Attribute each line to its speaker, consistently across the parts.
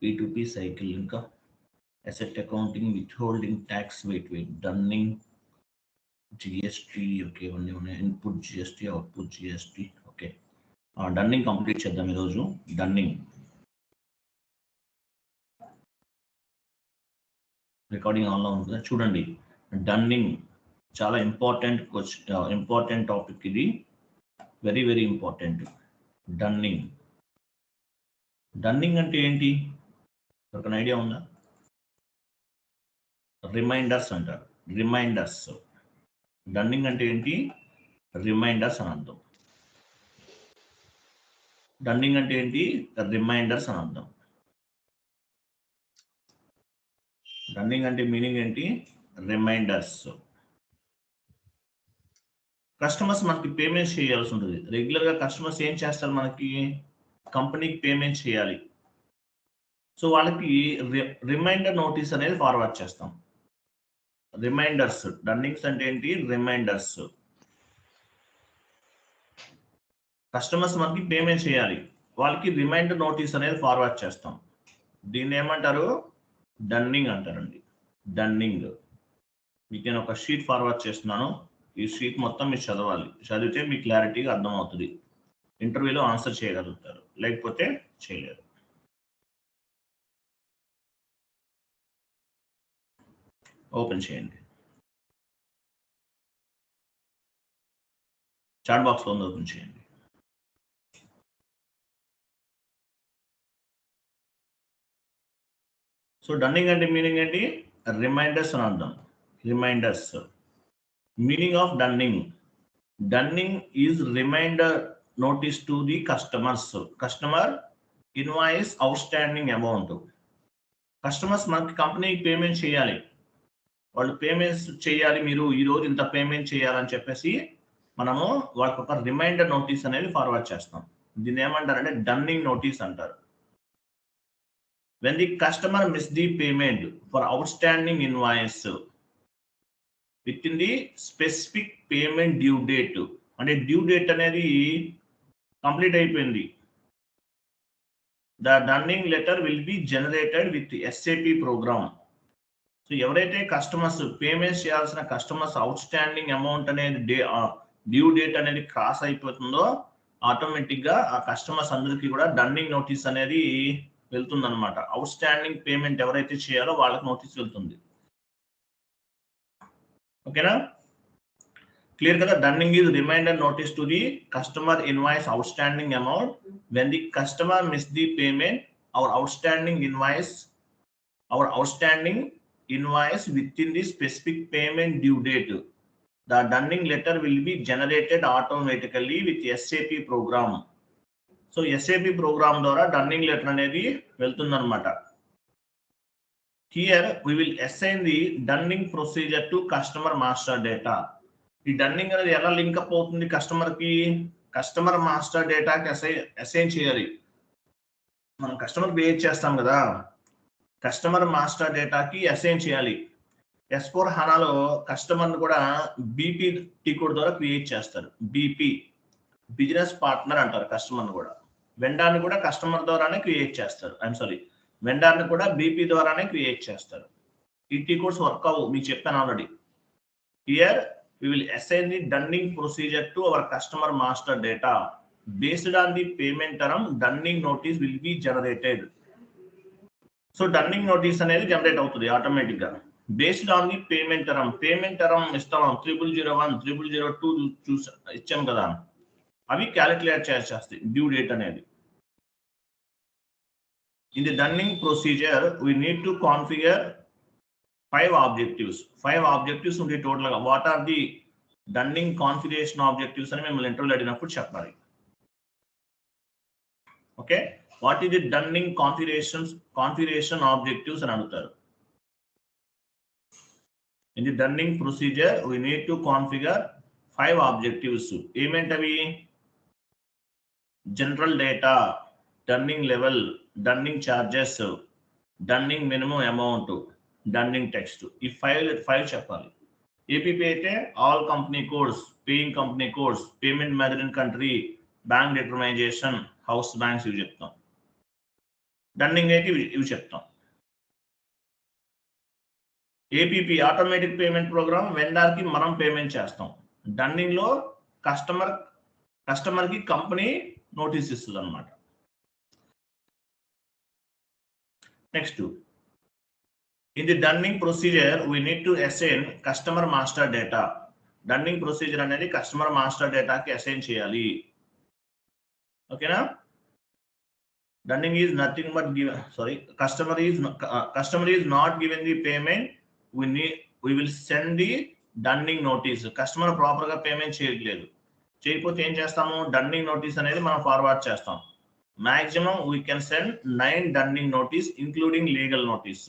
Speaker 1: P2P cycle ఇంకా asset accounting, withholding tax, wait, dunning, GST, okay ఇవన్నీ ఉన్నాయి. Input GST, output GST, okay. Dunning complete చేద్దాం ఈరోజు. Dunning recording ఆన్లో ఉంటుంది చూడండి. డన్నింగ్ చాలా ఇంపార్టెంట్ టాపిక్ ఇది, వెరీ వెరీ ఇంపార్టెంట్. డన్నింగ్ అంటే ఏంటి, ఒక ఐడియా ఉందా? రిమైండర్స్ అంటారు. రిమైండర్స్. డన్నింగ్ అంటే ఏంటి? రిమైండర్స్ అని అర్థం. డన్నింగ్ అంటే ఏంటి? రిమైండర్స్ అని అర్థం. డన్నింగ్ అంటే మీనింగ్ ఏంటి? రిమైండర్స్. కస్టమర్స్ మనకి పేమెంట్స్ చేయాల్సి ఉంటుంది. రెగ్యులర్గా కస్టమర్స్ ఏం చేస్తారు, మనకి కంపెనీకి పేమెంట్ చేయాలి. సో వాళ్ళకి రిమైండర్ నోటీస్ అనేది ఫార్వర్డ్ చేస్తాం. రిమైండర్స్. డన్నింగ్స్ అంటే ఏంటి? రిమైండర్స్. కస్టమర్స్ మనకి పేమెంట్ చేయాలి, వాళ్ళకి రిమైండర్ నోటీస్ అనేది ఫార్వర్డ్ చేస్తాం. దీన్ని ఏమంటారు? డన్నింగ్ అంటారండి. డన్నింగ్. మీకు నేను ఒక షీట్ ఫార్వర్డ్ చేస్తున్నాను. ఈ షీట్ మొత్తం మీరు చదవాలి. చదివితే మీకు క్లారిటీగా అర్థమవుతుంది. ఇంటర్వ్యూలో ఆన్సర్ చేయగలుగుతారు, లేకపోతే చేయలేరు. ఓపెన్ చేయండి. చాట్ బాక్స్లో ఉంది, ఓపెన్ చేయండి. సో డన్నింగ్ అంటే మీనింగ్ ఏంటి? రిమైండర్స్ అని అర్థం. Reminders. Meaning of dunning. Dunning is reminder notice to the customers. Customer invoice outstanding amount. Customers మనకి కంపెనీకి పేమెంట్ చేయాలి, వాళ్ళు పేమెంట్స్ చేయాలి, మీరు ఈరోజు ఇంత పేమెంట్ చేయాలని చెప్పేసి మనము వాళ్ళకి ఒక రిమైండర్ నోటీస్ అనేది ఫార్వర్డ్ చేస్తాం. దీన్ని ఏమంటారంటే డన్నింగ్ నోటీస్ అంటారు. when the customer miss the payment for outstanding invoice within the specific payment due date, అంటే డ్యూ డేట్ అనేది కంప్లీట్ అయిపోయింది, the dunning letter will be generated with the SAP program. So ఎవరైతే customers payments చేయాల్సిన customers out standing amount అనేది due date అనేది cross అయిపోతుందో ఆటోమేటిక్గా ఆ కస్టమర్స్ అందరికీ కూడా డన్నింగ్ నోటీస్ అనేది వెళ్తుంది అనమాట. అవుట్ స్టాండింగ్ పేమెంట్ ఎవరైతే చేయాలో వాళ్ళకి నోటీస్ వెళ్తుంది. ఓకేనా? క్లియర్ కదా? Dunning is reminder notice to the customer invoice outstanding amount when the customer miss the payment our outstanding invoice within the specific payment due date. The dunning letter will be generated automatically with SAP program. So SAP program ద్వారా dunning letter అనేది వెళ్తుందన్నమాట. Here we will assign the dunning procedure to customer master data. ఈ dunning అనేది ఎలా link up అవుతుంది కస్టమర్కి? Customer master డేటాకి assign చేయాలి. మనం కస్టమర్ క్రియేట్ చేస్తాం కదా, కస్టమర్ మాస్టర్ డేటాకి అసైన్ చేయాలి. S4 HANAలో కస్టమర్ని కూడా BP టికోడ్ ద్వారా క్రియేట్ చేస్తారు. BP బిజినెస్ పార్ట్నర్ అంటారు కస్టమర్ని కూడా. వెండార్ని కూడా కస్టమర్ ద్వారానే క్రియేట్ చేస్తారు. వెండార్ని కూడా BP ద్వారానే క్రియేట్ చేస్తారు. ఈ టికోడ్స్ వర్క్ అవ్వు, మీకు చెప్పాను already. Here we will assign the dunning procedure to our customer master data. Based on the payment term, dunning notice will be generated. So dunning notice అనేది జనరేట్ అవుతుంది ఆటోమేటిక్ గా. Based on the payment term ఇస్తాం. 0001, 0002 ఇచ్చాం కదా, అవి calculate చేస్తాయి due date అనేది. In the dunning procedure we need to configure 5 objectives. 5 objectives ఉంటాయి టోటల్ గా. What are the dunning configuration objectives అని మిమ్మల్ని ఇంటర్వ్యూలో అడిగినప్పుడు చెప్పాలి. Okay, what is the dunning configuration objectives అని అడుగుతారు. In the dunning procedure we need to configure 5 objectives. ఏమేంటవి? General data, dunning level, dunning charges, dunning minimum amount, dunning text. ఈ 5 చెప్పాలి. APP అయితే all company codes, paying company codes, payment method in country, bank determination, house banks ఇవి చెప్తాం. Dunning అయితే ఇవి చెప్తాం. APP automatic payment program, vendor కి మనం పేమెంట్ చేస్తాం. డన్నింగ్ లో కస్టమర్ కి కంపెనీ నోటీస్ ఇస్తుంది అనమాట. Next, in the dunning procedure we need to assign customer master data. Dunning procedure అనేది కస్టమర్ మాస్టర్ డేటాకి అసైన్ చేయాలి. ఓకేనా? Dunning is nothing but customer is not given the payment, we will send the dunning notice. Customer proper గా payment చేయకపోతే ఏం చేస్తాము, dunning notice అనేది మనం forward చేస్తాం. Maximum we can send 9 dunning notice including legal notice.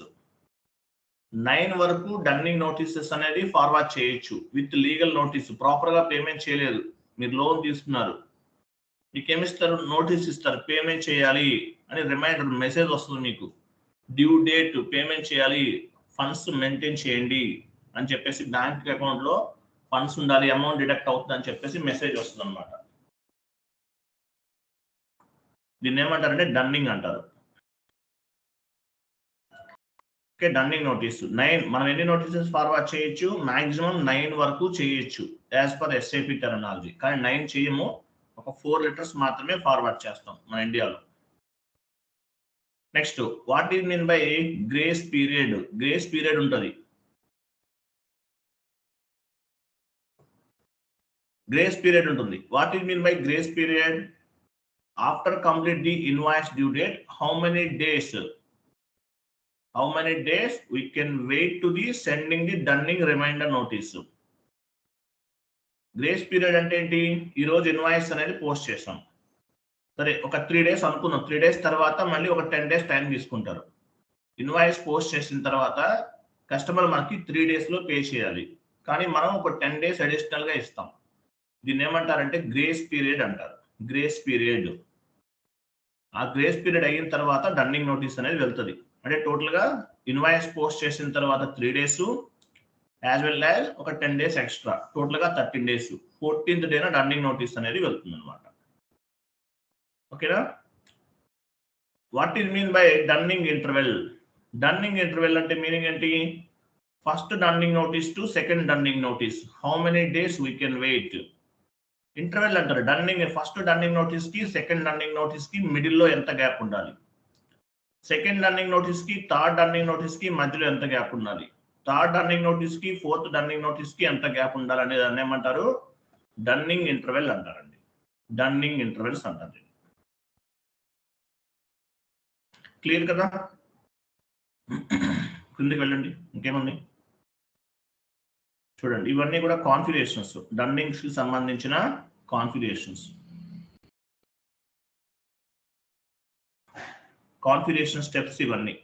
Speaker 1: 9 వరకు dunning notices అనేది forward చేయొచ్చు విత్ లీగల్ నోటీస్. ప్రాపర్ గా పేమెంట్ చేయలేదు, మీరు లోన్ తీసుకున్నారు, మీకు ఏమిస్తారు, నోటీస్ ఇస్తారు, పేమెంట్ చేయాలి అని రిమైండర్ మెసేజ్ వస్తుంది మీకు. డ్యూ డేట్, పేమెంట్ చేయాలి, ఫండ్స్ మెయింటైన్ చేయండి అని చెప్పేసి, బ్యాంక్ అకౌంట్ లో ఫండ్స్ ఉండాలి, అమౌంట్ డిడక్ట్ అవుతుంది అని చెప్పేసి మెసేజ్ వస్తుంది అనమాట. దీన్ని ఏమంటారంటే డన్నింగ్ అంటారు. Okay, dunning notice 9. మనం ఎన్ని నోటీసెస్ ఫార్వర్డ్ చేయొచ్చు, మాక్సిమం 9 వరకు చేయొచ్చు యాజ్ పర్ SAP టెర్మినాలజీ. కానీ 9 చేయము, ఒక 4 లెటర్స్ మాత్రమే ఫార్వర్డ్ చేస్తాం మన ఇండియాలో. Next, what is mean by grace period? Grace period ఉంటుంది. గ్రేస్ పీరియడ్ ఉంటుంది. What is mean by grace period? After complete the invoice due date, how many days we can wait to the sending the dunning reminder notice. Grace period అంటే ఏంటి? ఈ రోజు invoice అనేది post చేసాం, సరే ఒక 3 days అనుకున్నాం, 3 days తర్వాత మళ్ళీ ఒక 10 days టైం తీసుకుంటారు. ఇన్వాయిస్ పోస్ట్ చేసిన తర్వాత కస్టమర్ మనకి 3 days లో పే చేయాలి, కానీ మనం ఒక 10 days అడిషనల్ గా ఇస్తాం. దీన్ని ఏమంటారంటే గ్రేస్ పీరియడ్ అంటారు. Grace period. ఆ గ్రేస్ పీరియడ్ అయిన తర్వాత డన్నింగ్ నోటీస్ అనేది వెళ్తుంది. అంటే టోటల్ గా ఇన్వాయిస్ పోస్ట్ చేసిన తర్వాత 3 days యాజ్ వెల్ యాజ్ ఒక 10 days ఎక్స్ట్రా, టోటల్ గా 13 days. 14th డేన డన్నింగ్ నోటీస్ అనేది వెళ్తుంది అనమాట. ఓకేనా? What is mean by dunning interval? Dunning interval అంటే మీనింగ్ ఏంటి? First dunning notice to second dunning notice, how many days we can wait. Interval అంటారు. డన్నింగ్ ఫస్ట్ డన్నింగ్ నోటీస్ కి second dunning notice కి middle లో ఎంత gap ఉండాలి, second dunning notice కి third dunning notice కి మధ్యలో ఎంత గ్యాప్ ఉండాలి, థర్డ్ డన్నింగ్ నోటీస్ కి ఫోర్త్ డన్నింగ్ నోటీస్ కి ఎంత గ్యాప్ ఉండాలి అనేది దాన్ని ఏమంటారు? డన్నింగ్ ఇంటర్వెల్ అంటారండి. డన్నింగ్ ఇంటర్వెల్స్ అంటారు. క్లియర్ కదా? కిందకి వెళ్ళండి, ఇంకేముంది చూడండి. ఇవన్నీ కూడా కాన్ఫిగరేషన్స్, డన్నింగ్స్ కి సంబంధించిన కాన్ఫిగరేషన్స్. కాన్ఫిగరేషన్ స్టెప్స్ ఇవన్నీ.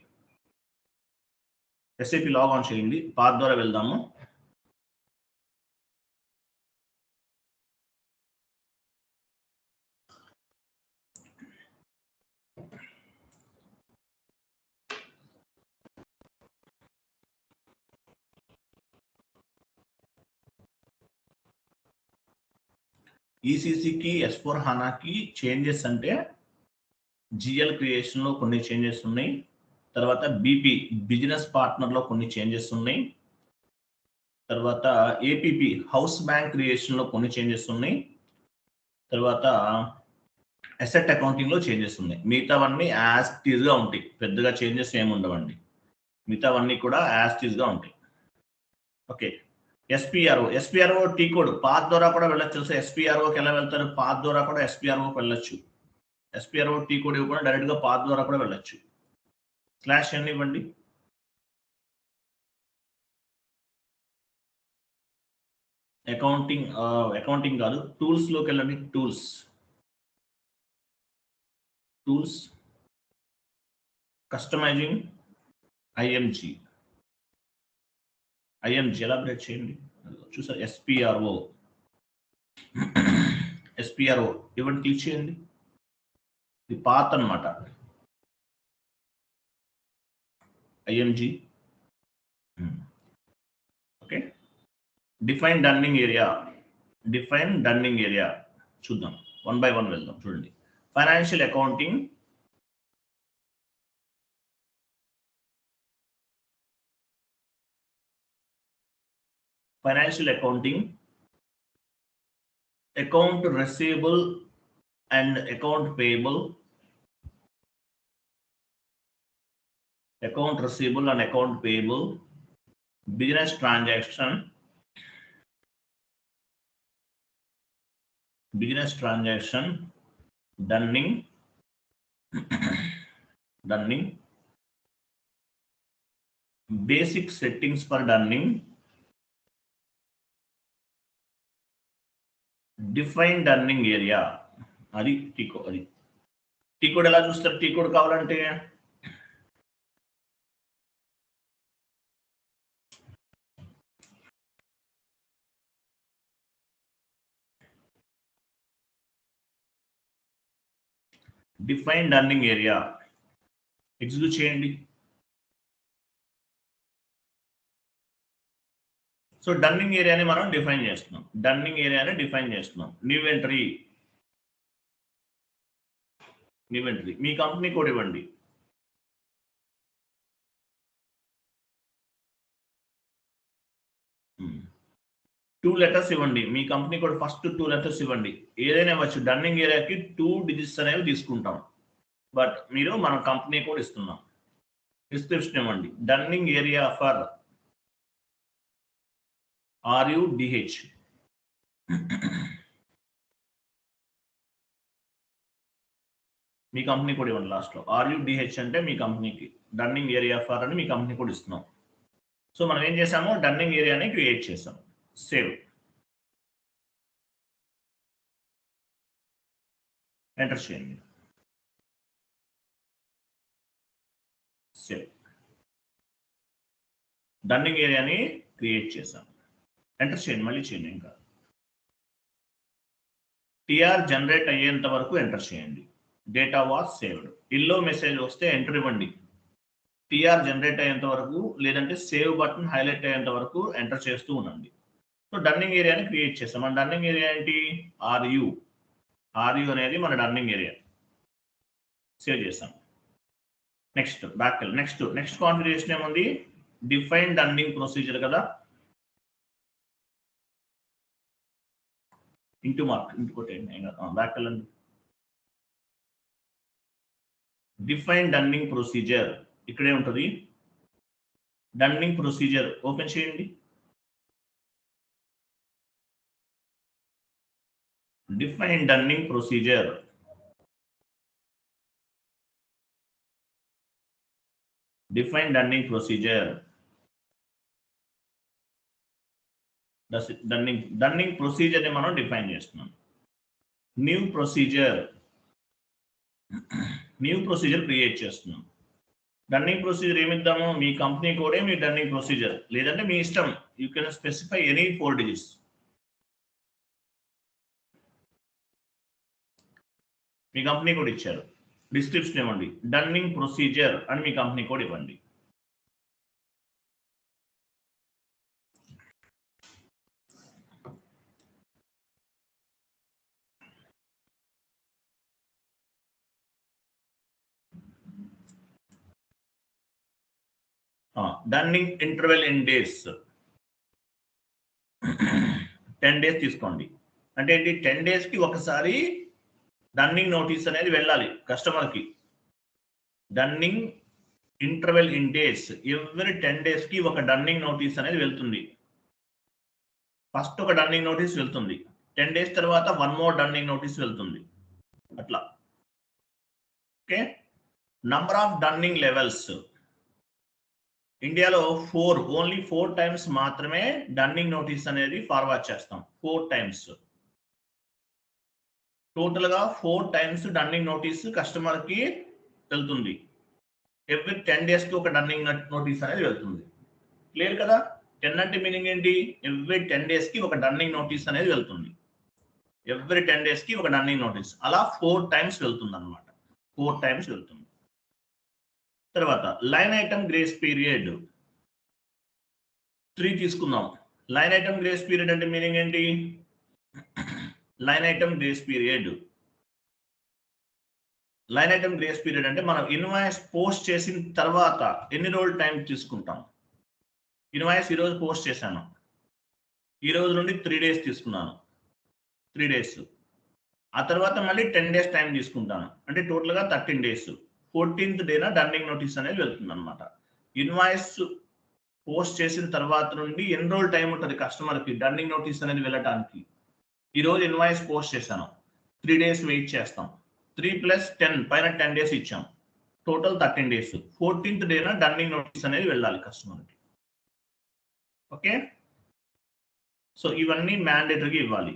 Speaker 1: SAP లాగ్ ఆన్ చేయండి, పాత్ ద్వారా వెళ్దాము. ECCకి S/4HANAకి చేంజెస్ అంటే GL క్రియేషన్ లో కొన్ని చేంజెస్ ఉన్నాయి, తర్వాత BP బిజినెస్ పార్ట్నర్ లో కొన్ని చేంజెస్ ఉన్నాయి, తర్వాత APP హౌస్ బ్యాంక్ క్రియేషన్ లో కొన్ని చేంజెస్ ఉన్నాయి, తర్వాత అసెట్ అకౌంటింగ్ లో చేంజెస్ ఉన్నాయి. మిగతావన్నీ యాజ్ టీజ్ గా ఉంటాయి, పెద్దగా చేంజెస్ ఏమి ఉండవండి. మిగతావన్నీ కూడా యాజ్ టీజ్ గా ఉంటాయి. Okay, SPRO T code path ద్వారా కూడా వెళ్ళొచ్చు. SPROకి ఎలా వెళ్తారు? పాత్ ద్వారా కూడా SPROకి వెళ్ళొచ్చు. SPRO టీ కోడ్ ఇవ్వకుండా డైరెక్ట్ గా పాత్ ద్వారా కూడా వెళ్ళొచ్చు. స్లాష్ అని ఇవ్వండి. అకౌంటింగ్ కాదు, టూల్స్ లోకి వెళ్ళండి. టూల్స్ కస్టమైజింగ్ IMG ఎలాబరేట్ చేయండి. చూసారు SPRO ఇవ్వండి, క్లిక్ చేయండి. ఇది పాత్ అన్నమాట. IMG. Okay, define dunning area చూద్దాం, 1 by 1 వెళ్దాం. చూడండి, financial accounting financial accounting, account receivable and account payable, account receivable and account payable, business transaction, dunning, dunning, basic settings for dunning, define dunning area. అది T code. అది T code ఎలా చూస్తారు? T code కావాలంటే define dunning area execute చేయండి. So dunning ఏరియాని మనం define చేస్తున్నాం. New entry మీ company code ఇవ్వండి. టూ లెటర్స్ ఇవ్వండి. మీ కంపెనీ కోడ్ ఫస్ట్ 2 లెటర్స్ ఇవ్వండి. ఏదైనా ఇవ్వచ్చు. డన్నింగ్ ఏరియాకి 2 డిజిట్స్ అనేవి తీసుకుంటాం. బట్ మీరు మన కంపెనీ కోడ్ ఇస్తున్నాం. డిస్క్రిప్షన్ ఇవ్వండి. Dunning area for RUDH. Me company code ఇవ్వండి. లాస్ట్లో RUDH అంటే మీ కంపెనీకి డన్నింగ్ ఏరియా ఫర్ అని మీ కంపెనీ కోడ్ ఇస్తున్నాం. సో మనం ఏం చేసాము? డన్నింగ్ ఏరియాని క్రియేట్ చేసాం. సేవ్, ఎంటర్ చేయండి. సేవ్, డన్నింగ్ ఏరియాని క్రియేట్ చేసాం. ఎంటర్ చేయండి. మళ్ళీ చేయండి. ఇంకా టిఆర్ జనరేట్ అయ్యేంత వరకు ఎంటర్ చేయండి. Data was saved. Yellow message వస్తే ఎంటర్ ఇవ్వండి. టిఆర్ జనరేట్ అయ్యేంత వరకు, లేదంటే సేవ్ బటన్ హైలైట్ అయ్యేంత వరకు ఎంటర్ చేస్తూ ఉండండి. సో డన్నింగ్ ఏరియాని క్రియేట్ చేస్తాం. మన డన్నింగ్ ఏరియా ఏంటి? RU అనేది మన డన్నింగ్ ఏరియా. సేవ్ చేస్తాం. నెక్స్ట్ బ్యాక్ వెళ్ళి నెక్స్ట్ కాన్ఫిగరేషన్ ఏముంది? డిఫైన్ డన్నింగ్ ప్రొసీజర్ కదా. ఇంటూ మార్క్ ఇంకొకటి బ్యాక్ వెళ్ళండి. డిఫైన్ డన్నింగ్ ప్రొసీజర్ ఇక్కడే ఉంటుంది. డన్నింగ్ ప్రొసీజర్ ఓపెన్ చేయండి. Define dunning procedure. Dunning procedure ని మనం డిఫైన్ చేస్తున్నాం. న్యూ ప్రొసీజర్ క్రియేట్ చేస్తున్నాం. డన్నింగ్ ప్రొసీజర్ ఏమిద్దాము? మీ కంపెనీ కోడే మీ డన్నింగ్ ప్రొసీజర్, లేదంటే మీ ఇష్టం. You can specify any 4 digits. మీ కంపెనీ కోడ్ ఇచ్చారు. డిస్క్రిప్షన్ ఇవ్వండి. డన్నింగ్ ప్రొసీజర్ అని మీ కంపెనీ కోడ్ ఇవ్వండి. Dunning interval in days 10 days తీసుకోండి. అంటే ఏంటి? 10 days కి ఒకసారి డన్నింగ్ నోటీస్ అనేది వెళ్ళాలి కస్టమర్కి. Dunning interval in days, every 10 days కి ఒక డన్నింగ్ నోటీస్ అనేది వెళ్తుంది. ఫస్ట్ ఒక డన్నింగ్ నోటీస్ వెళ్తుంది. 10 days తర్వాత 1 more డన్నింగ్ నోటీస్ వెళ్తుంది. అట్లా. Okay. Number of dunning levels ఇండియాలో ఓన్లీ 4 times మాత్రమే డన్నింగ్ నోటీస్ అనేది ఫార్వర్డ్ చేస్తాం. 4 times. టోటల్ గా 4 times డన్నింగ్ నోటీస్ కస్టమర్ కి వెళ్తుంది. ఎవ్రీ 10 days కి ఒక డన్నింగ్ నోటీస్ అనేది వెళ్తుంది. క్లియర్ కదా? 10 అంటే మీనింగ్ ఏంటి? ఎవ్రీ 10 days కి ఒక డన్నింగ్ నోటీస్ అనేది వెళ్తుంది. ఎవ్రీ 10 days కి ఒక డన్నింగ్ నోటీస్. అలా 4 times వెళ్తుంది అనమాట. 4 times వెళ్తుంది. తర్వాత లైన్ ఐటమ్ గ్రేస్ పీరియడ్ 3 తీసుకుందాం. లైన్ ఐటమ్ గ్రేస్ పీరియడ్ అంటే మీనింగ్ ఏంటి? లైన్ ఐటమ్ గ్రేస్ పీరియడ్ అంటే మనం ఇన్వాయిస్ పోస్ట్ చేసిన తర్వాత ఎన్ని రోజులు టైం తీసుకుంటాం? ఇన్వాయిస్ ఈరోజు పోస్ట్ చేశాను, ఈ రోజు నుండి 3 days తీసుకున్నాను, 3 days. ఆ తర్వాత మళ్ళీ 10 days టైం తీసుకుంటాను, అంటే టోటల్గా 13 days. 14th డేన డన్నింగ్ నోటీస్ అనేది వెళ్తుంది అనమాట. ఇన్వాయిస్ పోస్ట్ చేసిన తర్వాత నుండి ఎన్ని రోజులు టైం ఉంటుంది కస్టమర్కి డన్నింగ్ నోటీస్ అనేది వెళ్ళటానికి? ఈ రోజు ఇన్వాయిస్ పోస్ట్ చేశాను, 3 days వెయిట్ చేస్తాం. 3 + 10 పైన 10 days ఇచ్చాం, టోటల్ 13 days. 14th డేన డన్నింగ్ నోటీస్ అనేది వెళ్ళాలి కస్టమర్కి. ఓకే, సో ఇవన్నీ మ్యాండేటరీగా ఇవ్వాలి.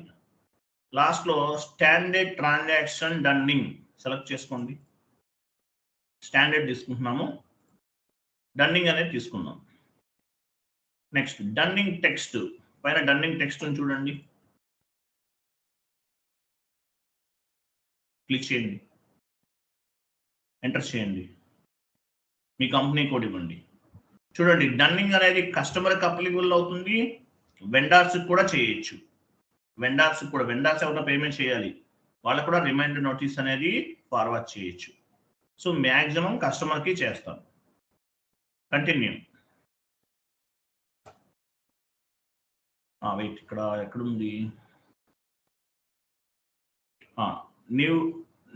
Speaker 1: లాస్ట్లో స్టాండర్డ్ ట్రాన్సాక్షన్ డన్నింగ్ సెలెక్ట్ చేసుకోండి. స్టాండర్డ్ తీసుకుంటున్నాము, డన్నింగ్ అనేది తీసుకుందాం. నెక్స్ట్ డన్నింగ్ టెక్స్ట్, పైన డన్నింగ్ టెక్స్ట్ చూడండి, క్లిక్ చేయండి, ఎంటర్ చేయండి, మీ కంపెనీ కోడ్ ఇవ్వండి. చూడండి, డన్నింగ్ అనేది కస్టమర్కి అప్లికబుల్ అవుతుంది, వెండర్స్ కూడా చేయొచ్చు. వెండర్స్ ఎవరైనా పేమెంట్ చేయాలి, వాళ్ళకు కూడా రిమైండర్ నోటీస్ అనేది ఫార్వర్డ్ చేయొచ్చు. సో మ్యాక్సిమం కస్టమర్కి చేస్తాం. కంటిన్యూ. వెయిట్, ఇక్కడ ఎక్కడుంది?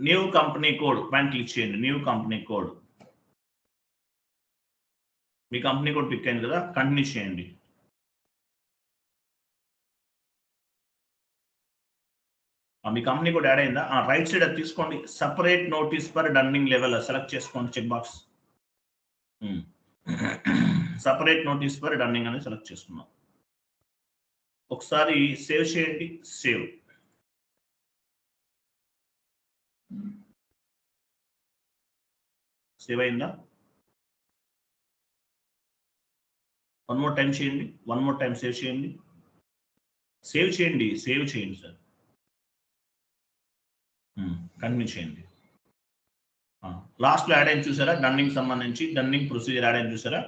Speaker 1: న్యూ కంపెనీ కోడ్ పైన క్లిక్ చేయండి. న్యూ కంపెనీ కోడ్, మీ కంపెనీ కోడ్ పిక్ అయింది కదా, కంటిన్యూ చేయండి. మీ కంపెనీ కోడ్ యాడ్ అయిందా? రైట్ సైడ్ అది తీసుకోండి, separate notice for dunning level select చేసుకోండి, check box. Separate notice for dunning అనేది సెలెక్ట్ చేసుకున్నాం. ఒకసారి సేవ్ చేయండి, సేవ్. సేవ్ అయిందా? వన్ మోర్ టైం చేయండి, వన్ మోర్ టైం సేవ్ చేయండి, సేవ్ చేయండి సార్. కంటిన్యూ చేయండి. లాస్ట్లో యాడ్ అయింది చూసారా, డన్నింగ్ సంబంధించి డన్నింగ్ ప్రొసీజర్ యాడ్ అయింది చూసారా,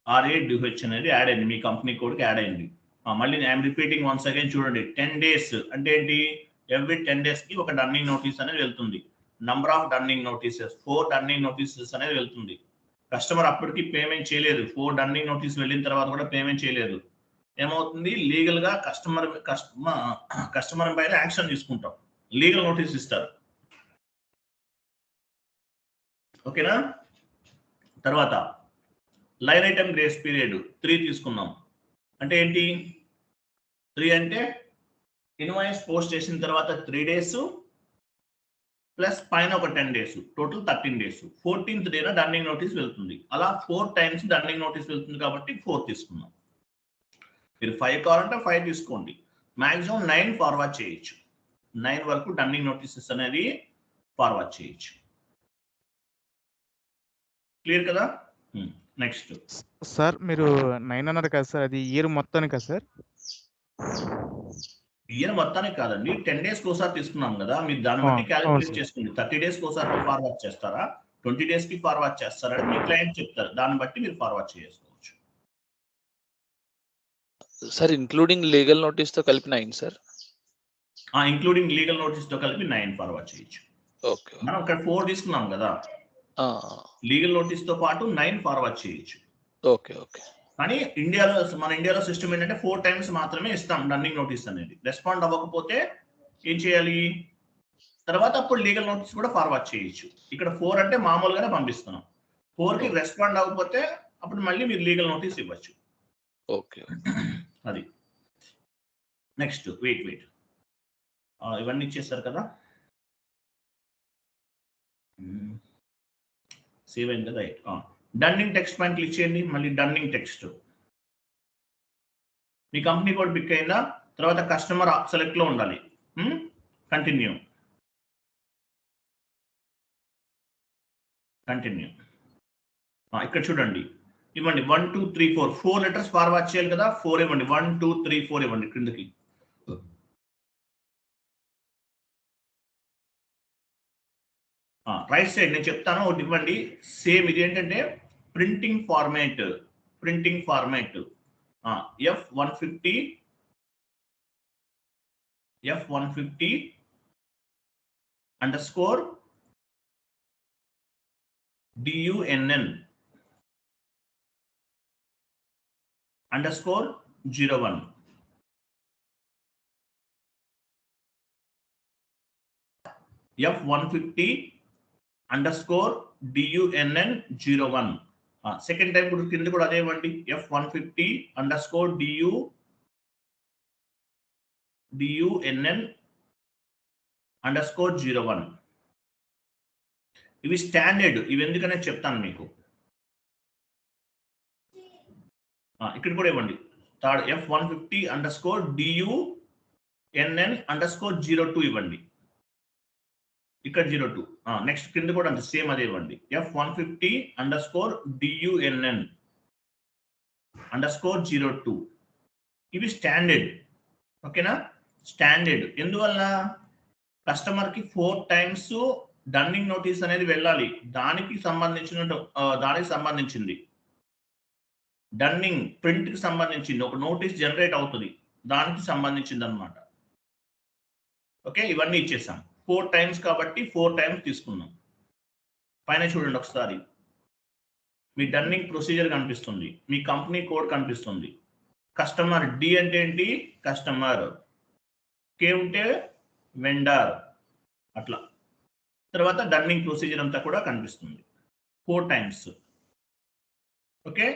Speaker 1: RADH అనేది యాడ్ అయింది, మీ కంపెనీ కోడ్కి యాడ్ అయింది. మళ్ళీ ఐఎమ్ రిపీటింగ్ వన్స్ అగైన్, చూడండి 10 days అంటే ఏంటి? ఎవ్రీ 10 daysకి ఒక డన్నింగ్ నోటీస్ అనేది వెళ్తుంది. Number of dunning notices 4 dunning notices అనేది వెళ్తుంది. కస్టమర్ అప్పటికి పేమెంట్ చేయలేదు, 4 డన్నింగ్ నోటీస్ వెళ్ళిన తర్వాత కూడా పేమెంట్ చేయలేదు, ఏమవుతుంది? లీగల్గా కస్టమర్ పైన యాక్షన్ తీసుకుంటాం, లీగల్ నోటీస్ ఇస్తారు. ఓకేనా? తర్వాత లైన్ ఐటమ్ గ్రేస్ పీరియడ్ 3 తీసుకున్నాం. అంటే ఏంటి? 3 అంటే ఇన్వాయిస్ పోస్ట్ చేసిన తర్వాత 3 days ప్లస్ పైన ఒక 10 days, టోటల్ 13 days. 14th డేన డన్నింగ్ నోటీస్ వెళ్తుంది. అలా 4 times డన్నింగ్ నోటీస్ వెళ్తుంది కాబట్టి 4 తీసుకున్నాం. మీరు 5 కావాలంటే 5 తీసుకోండి, మాక్సిమం 9 ఫార్వర్డ్ చేయొచ్చు. 9 వరకు డన్నింగ్ నోటీసెస్ అనేది ఫార్వర్డ్ చేయొచ్చు. క్లియర్ కదా? నెక్స్ట్
Speaker 2: సార్, మీరు 9 అన్నారు కదా సార్, అది ఇయర్ మొత్తానికి కదా సార్?
Speaker 1: ఇయర్ మొత్తానికి కాదండి, 10 days ఒకసారి తీసుకున్నాం కదా, మీరు దాన్ని బట్టి క్యాలిక్యులేట్ చేసుకోండి. 30 days ఒకసారి ఫార్వర్డ్ చేస్తారా, 20 days కి ఫార్వర్డ్ చేస్తారా అని మీ క్లయింట్ చెప్తారు, దాన్ని బట్టి మీరు ఫార్వర్డ్ చేసుకోవచ్చు.
Speaker 3: సార్ ఇంక్లూడింగ్ లీగల్ నోటీస్ తో కలిపి 9 సార్?
Speaker 1: ఇంక్లూడింగ్ లీగల్ నోటీస్ తో కలిపి 9 ఫార్వర్డ్ చేయొచ్చు.
Speaker 3: ఓకే,
Speaker 1: మనం ఇక్కడ 4 తీసుకున్నాం కదా, లీగల్ నోటీస్ తో పాటు 9 ఫార్వర్డ్ చేయొచ్చు.
Speaker 3: Okay okay.
Speaker 1: కానీ మన ఇండియాలో సిస్టమ్ ఏంటంటే 4 times మాత్రమే ఇస్తాం డన్నింగ్ నోటీస్ అనేది. రెస్పాండ్ అవ్వకపోతే ఏం చేయాలి? తర్వాత అప్పుడు లీగల్ నోటీస్ కూడా ఫార్వర్డ్ చేయొచ్చు. ఇక్కడ 4 అంటే మామూలుగానే పంపిస్తున్నాం, 4కి రెస్పాండ్ అవ్వకపోతే అప్పుడు మళ్ళీ మీరు లీగల్ నోటీస్ ఇవ్వచ్చు.
Speaker 3: ఓకే,
Speaker 1: అది. నెక్స్ట్ వెయిట్, ఇవన్నీ ఇచ్చేస్తారు కదా, సేవ్ అయింది కదా. డన్నింగ్ టెక్స్ట్ పైన క్లిక్ చేయండి, మళ్ళీ డన్నింగ్ టెక్స్ట్, మీ కంపెనీ కోడ్ పిక్ అయిందా? తర్వాత కస్టమర్ సెలెక్ట్ లో ఉండాలి. కంటిన్యూ. ఇక్కడ చూడండి, ఇవ్వండి 1 2 3 4 లెటర్స్ ఫార్వర్డ్ చేయాలి కదా, 4 ఇవ్వండి, 1 2 3 4 ఇవ్వండి క్రిందకి. రైట్ సైడ్ నేను చెప్తాను, ఒకటి ఇవ్వండి. సేమ్ ఇది ఏంటంటే printing format F150 _ DUNN _ 01. F150_DUNN01. Second time కూడా కింద కూడా అదే ఇవ్వండి, F150_DUNN_01. ఇవి స్టాండర్డ్, ఇవి ఎందుకనే చెప్తాను మీకు. ఇక్కడ కూడా ఇవ్వండి, థర్డ్ F150_DUNN_02 ఇవ్వండి, ఇక్కడ 02. నెక్స్ట్ కింద కూడా అంతే సేమ్ అదే ఇవ్వండి, F150_DUNN_02. ఇవి స్టాండర్డ్. ఓకేనా, స్టాండర్డ్. ఎందువల్ల కస్టమర్ కి 4 టైమ్స్ డన్నింగ్ నోటీస్ అనేది వెళ్ళాలి, దానికి సంబంధించింది డన్నింగ్ ప్రింట్ కి సంబంధించింది ఒక నోటీస్ జనరేట్ అవుతుంది, దానికి సంబంధించింది అనమాట. ఓకే, ఇవన్నీ ఇచ్చేసాం 4 టైమ్స్ కాబట్టి 4 టైమ్స్ తీసుకున్నాం. పైన చూడండి ఒకసారి, మీ డన్నింగ్ ప్రొసీజర్ కనిపిస్తుంది, మీ కంపెనీ కోడ్ కనిపిస్తుంది. కస్టమర్ డి అంటే ఏంటి, కస్టమర్, కే ఉంటే వెండర్, అట్లా. తర్వాత డన్నింగ్ ప్రొసీజర్ అంతా కూడా కనిపిస్తుంది 4 టైమ్స్. ఓకే,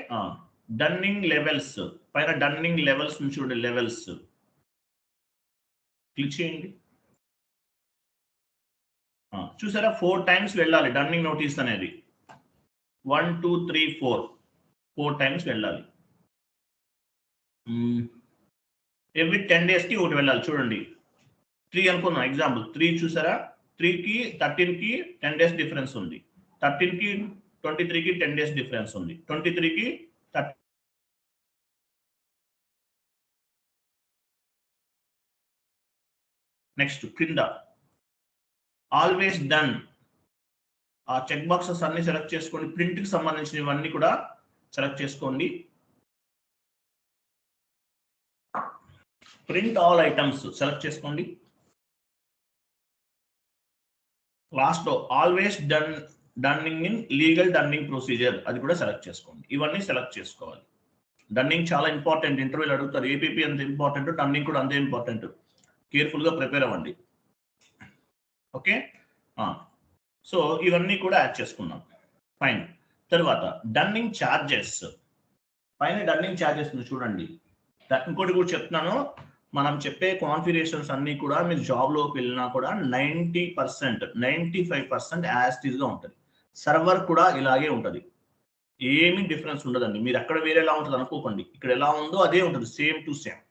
Speaker 1: డన్నింగ్ లెవెల్స్, పైన డన్నింగ్ లెవెల్స్ చూడండి, లెవెల్స్ క్లిక్ చేయండి. చూసారా 4 టైమ్స్ వెళ్ళాలి డన్నింగ్ నోటీస్ అనేది, 1 2 3 4 టైమ్స్ వెళ్ళాలి. ఎవ్రీ 10 days కి ఒకటి వెళ్ళాలి. చూడండి 3 అనుకున్నాం ఎగ్జాంపుల్, 3 చూసారా, 3కి 13కి 10 days డిఫరెన్స్ ఉంది, 13కి 23కి 10 days డిఫరెన్స్ ఉంది, 23కి 30. నెక్స్ట్ కింద ఆల్వేస్ డన్, ఆ చెక్ బాక్సెస్ అన్ని సెలెక్ట్ చేసుకోండి, ప్రింట్ కి సంబంధించినవన్నీ కూడా సెలెక్ట్ చేసుకోండి. ప్రింట్ ఆల్ ఐటమ్స్ సెలెక్ట్ చేసుకోండి. లాస్ట్ లో always dunning in legal dunning procedure, అది కూడా సెలెక్ట్ చేసుకోండి. ఇవన్నీ సెలెక్ట్ చేసుకోవాలి. డన్నింగ్ చాలా ఇంపార్టెంట్, ఇంటర్వ్యూలు అడుగుతారు. ఏపీపీ అంత ఇంపార్టెంట్, డన్నింగ్ కూడా అంతే ఇంపార్టెంట్. కేర్ఫుల్ గా ప్రిపేర్ అవ్వండి. ఓకే, సో ఇవన్నీ కూడా యాడ్ చేసుకున్నాం. ఫైన్. తర్వాత డన్నింగ్ ఛార్జెస్, పైన డన్నింగ్ ఛార్జెస్ చూడండి. ఇంకోటి కూడా చెప్తున్నాను, మనం చెప్పే కాన్ఫిగరేషన్స్ అన్ని కూడా మీరు జాబ్ లోకి వెళ్ళినా కూడా 90% 95% యాజ్ ఇట్ ఈస్ గా ఉంటుంది. సర్వర్ కూడా ఇలాగే ఉంటుంది, ఏమీ డిఫరెన్స్ ఉండదండి. మీరు అక్కడ వేరే ఎలా ఉంటుంది అనుకోకండి, ఇక్కడ ఎలా ఉందో అదే ఉంటుంది, సేమ్ టు సేమ్.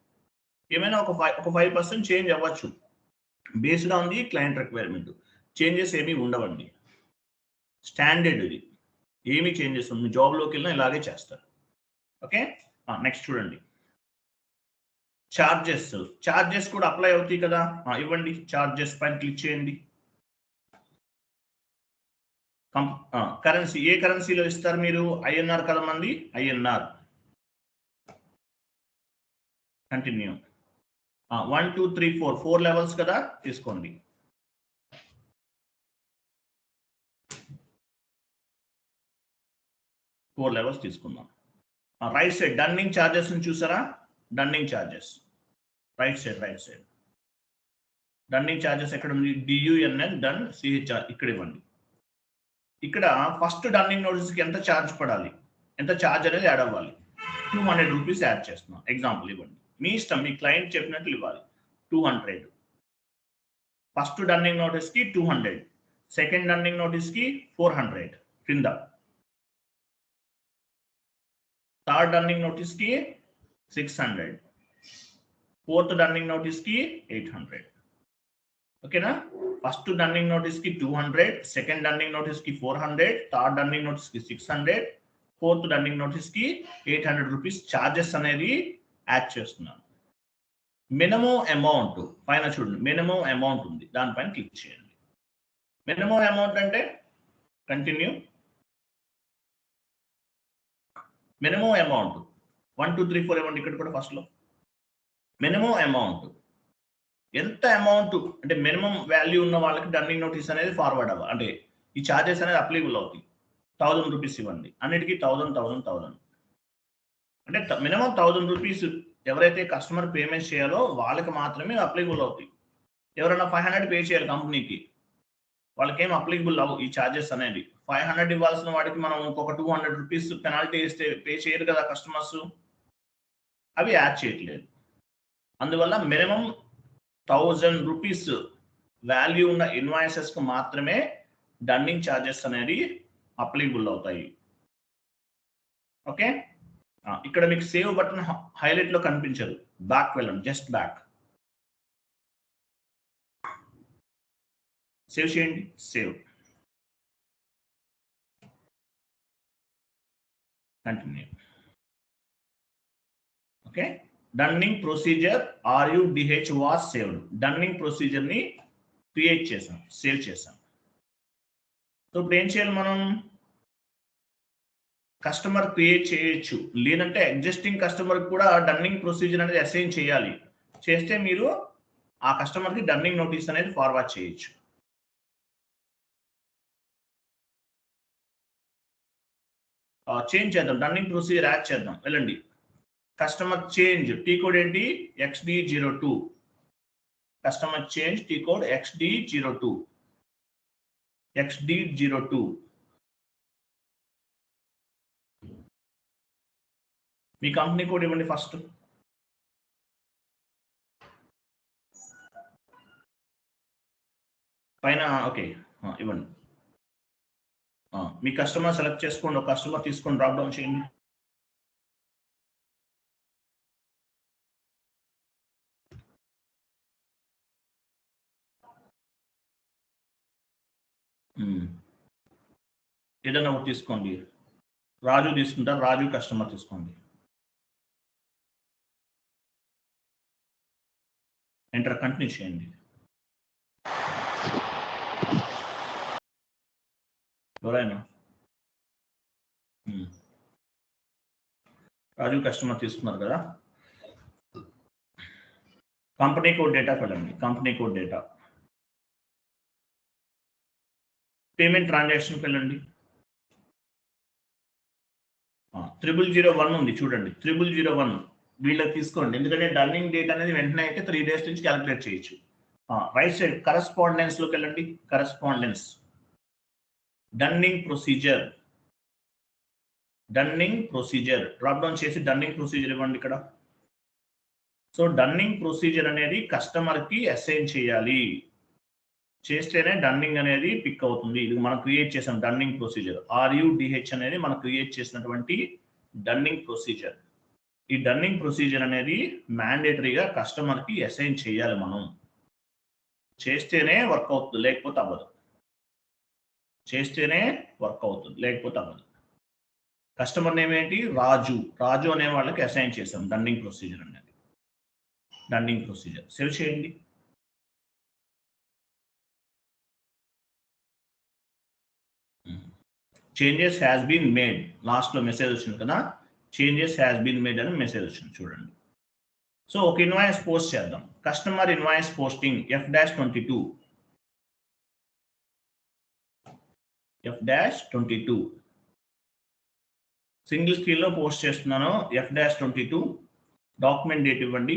Speaker 1: ఏమైనా ఒక 5% చేంజ్ అవ్వచ్చు based on the client requirement. Changes ఏమీ ఉండవండి, స్టాండర్డ్ ఇది, ఏమీ చేంజెస్ ఉంది. జాబ్ లోకి వెళ్ళినా ఇలాగే చేస్తారు. ఓకే, నెక్స్ట్ చూడండి చార్జెస్ కూడా అప్లై అవుతాయి కదా, ఇవ్వండి. చార్జెస్ పైన క్లిక్ చేయండి. కరెన్సీ, ఏ కరెన్సీలో ఇస్తారు మీరు, ఐఎన్ఆర్ కదా మంది, ఐఎన్ఆర్. కంటిన్యూ. 1 2 3 4 లెవెల్స్ కదా, తీసుకోండి. ఫోర్ లెవెల్స్ తీసుకుందాం. రైట్ సైడ్ డన్నింగ్ ఛార్జెస్ చూసారా, dunning charges right side dunning charges ఎక్కడ ఉంది, DUNN డన్ CHR, ఇక్కడ ఇవ్వండి. ఇక్కడ ఫస్ట్ డన్నింగ్ నోటీస్ కి ఎంత ఛార్జ్ పడాలి, ఎంత ఛార్జ్ అనేది యాడ్ అవ్వాలి. 200 రూపీస్ యాడ్ చేస్తున్నాం. ఎగ్జాంపుల్ ఇవ్వండి, మీ ఇష్టం, మీ క్లయింట్ చెప్పినట్లు ఇవ్వాలి. 200 ఫస్ట్ డన్నింగ్ నోటీస్ కి 200, సెకండ్ డన్నింగ్ నోటీస్ కి 400 కింద, థర్డ్ డన్నింగ్ నోటీస్ కి 600, ఫోర్త్ డన్నింగ్ నోటీస్ కి 800. ఓకేనా, ఫస్ట్ డన్నింగ్ నోటీస్ కి 200, సెకండ్ డన్నింగ్ నోటీస్ కి 400, థర్డ్ డన్నింగ్ నోటీస్ కి 600, ఫోర్త్ డన్నింగ్ నోటీస్ కి 800 రూపీస్ ఛార్జెస్ అనేది యాడ్ చేస్తున్నాను. మినిమం అమౌంట్ పైన చూడండి, మినిమం అమౌంట్ ఉంది, దానిపైన క్లిక్ చేయండి. మినిమం అమౌంట్ అంటే కంటిన్యూ. మినిమం అమౌంట్ 1 2 3 4 ఇవ్వండి. ఇక్కడ కూడా ఫస్ట్ లో మినిమం అమౌంట్ ఎంత అమౌంట్ అంటే మినిమం వాల్యూ ఉన్న వాళ్ళకి డన్నింగ్ నోటీస్ అనేది ఫార్వర్డ్ అవ్వాలి, అంటే ఈ ఛార్జెస్ అనేది అప్లికబుల్ అవుతాయి. 1000 రూపీస్ ఇవ్వండి, అన్నిటికీ 1000 అంటే మినిమం 1000 రూపీస్ ఎవరైతే కస్టమర్ పేమెంట్ చేయాలో వాళ్ళకి మాత్రమే అప్లికబుల్ అవుతాయి. ఎవరైనా 500 పే చేయాలి కంపెనీకి, వాళ్ళకి ఏం అప్లికబుల్ అవ్వు ఈ ఛార్జెస్ అనేది. 500 ఇవ్వాల్సిన వాడికి మనం ఇంకొక 200 రూపీస్ పెనాల్టీ ఇస్తే పే చేయరు కదా కస్టమర్స్, అవి యాడ్ చేయట్లేదు. అందువల్ల మినిమం 1000 రూపీస్ వాల్యూ ఉన్న ఇన్వాయిసెస్ కు మాత్రమే డన్నింగ్ ఛార్జెస్ అనేది అప్లికబుల్ అవుతాయి. ఓకే, ఇక్కడ మీకు సేవ్ బటన్ హైలైట్ లో కనిపించదు, బ్యాక్ వెళ్ళండి, జస్ట్ బ్యాక్, సేవ్ చేయండి, save, continue. Okay, dunning procedure RUDH was saved. Dunning procedure ని క్రియేట్ చేసాం, సేవ్ చేసాం. సో ఇప్పుడు ఏం చేయాలి మనం, కస్టమర్ క్రియేట్ చేయొచ్చు, లేదంటే ఎగ్జిస్టింగ్ కస్టమర్ కూడా డన్నింగ్ ప్రొసీజర్ అనేది అసైన్ చేయాలి. చేస్తే మీరు ఆ కస్టమర్ కి డన్నింగ్ నోటీస్ అనేది ఫార్వర్డ్ చేయొచ్చు. చేంజ్ చేద్దాం, డన్నింగ్ ప్రొసీజర్ యాడ్ చేద్దాం, వెళ్ళండి. కస్టమర్ చేంజ్ టీ కోడ్ ఏంటి, XD02. Customer change T code XD02. XD02. మీ కంపెనీ కోడ్ ఇవ్వండి ఫస్ట్. పైన ఓకే ఇవ్వండి. మీ కస్టమర్ సెలెక్ట్ చేసుకోండి, ఒక కస్టమర్ తీసుకొని డ్రాప్ డౌన్ చేయండి. ఏదైనా ఒకటి తీసుకోండి, రాజు తీసుకుంటారు, రాజు కస్టమర్ తీసుకోండి. ఎంటర్, కంటిన్యూ చేయండి. ఎవరైనా రాజు కస్టమర్ తీసుకున్నారు కదా. కంపెనీ కోడ్ డేటా వెళ్ళండి, కంపెనీ కోడ్ డేటా, పేమెంట్ ట్రాన్సాక్షన్కి వెళ్ళండి. 0001 ఉంది చూడండి, 0001 వీళ్ళకి తీసుకోండి, ఎందుకంటే డన్నింగ్ డేట్ అనేది వెంటనే అయితే 3 days నుంచి క్యాలిక్యులేట్ చేయొచ్చు. రైట్ సైడ్ కరెస్పాండెన్స్ లోకి వెళ్ళండి, correspondence, dunning procedure, dunning procedure drop down చేసి డన్నింగ్ ప్రొసీజర్ ఇవ్వండి ఇక్కడ. సో డన్నింగ్ ప్రొసీజర్ అనేది కస్టమర్ కి అసైన్ చేయాలి, చేస్తేనే డన్నింగ్ అనేది పిక్ అవుతుంది. ఇది మనం క్రియేట్ చేసాం డన్నింగ్ ప్రొసీజర్, RUDH అనేది మనం క్రియేట్ చేసినటువంటి డన్నింగ్ ప్రొసీజర్. ఈ డన్నింగ్ ప్రొసీజర్ అనేది మ్యాండేటరీగా కస్టమర్ కి అసైన్ చేయాలి, మనం చేస్తేనే వర్క్ అవుతుంది, లేకపోతే అవ్వదు. చేస్తేనే వర్క్ అవుతుంది, లేకపోతే అవ్వదు. కస్టమర్ నేమ్ ఏంటి, రాజు, రాజు అనే వాళ్ళకి అసైన్ చేసాం డన్నింగ్ ప్రొసీజర్ అనేది. డన్నింగ్ ప్రొసీజర్ సేవ్ చేయండి. Changes has been made, last లో మెసేజ్ వచ్చింది కదా, చేంజెస్ హ్యాస్ బీన్ మేడ్ అని మెసేజ్ వచ్చింది చూడండి. సో ఒక ఇన్వాయిస్ పోస్ట్ చేద్దాం, customer invoice posting F-22, F-22 single screen లో పోస్ట్ చేస్తున్నాను. F-22 డాక్యుమెంట్ డేట్ ఇవ్వండి.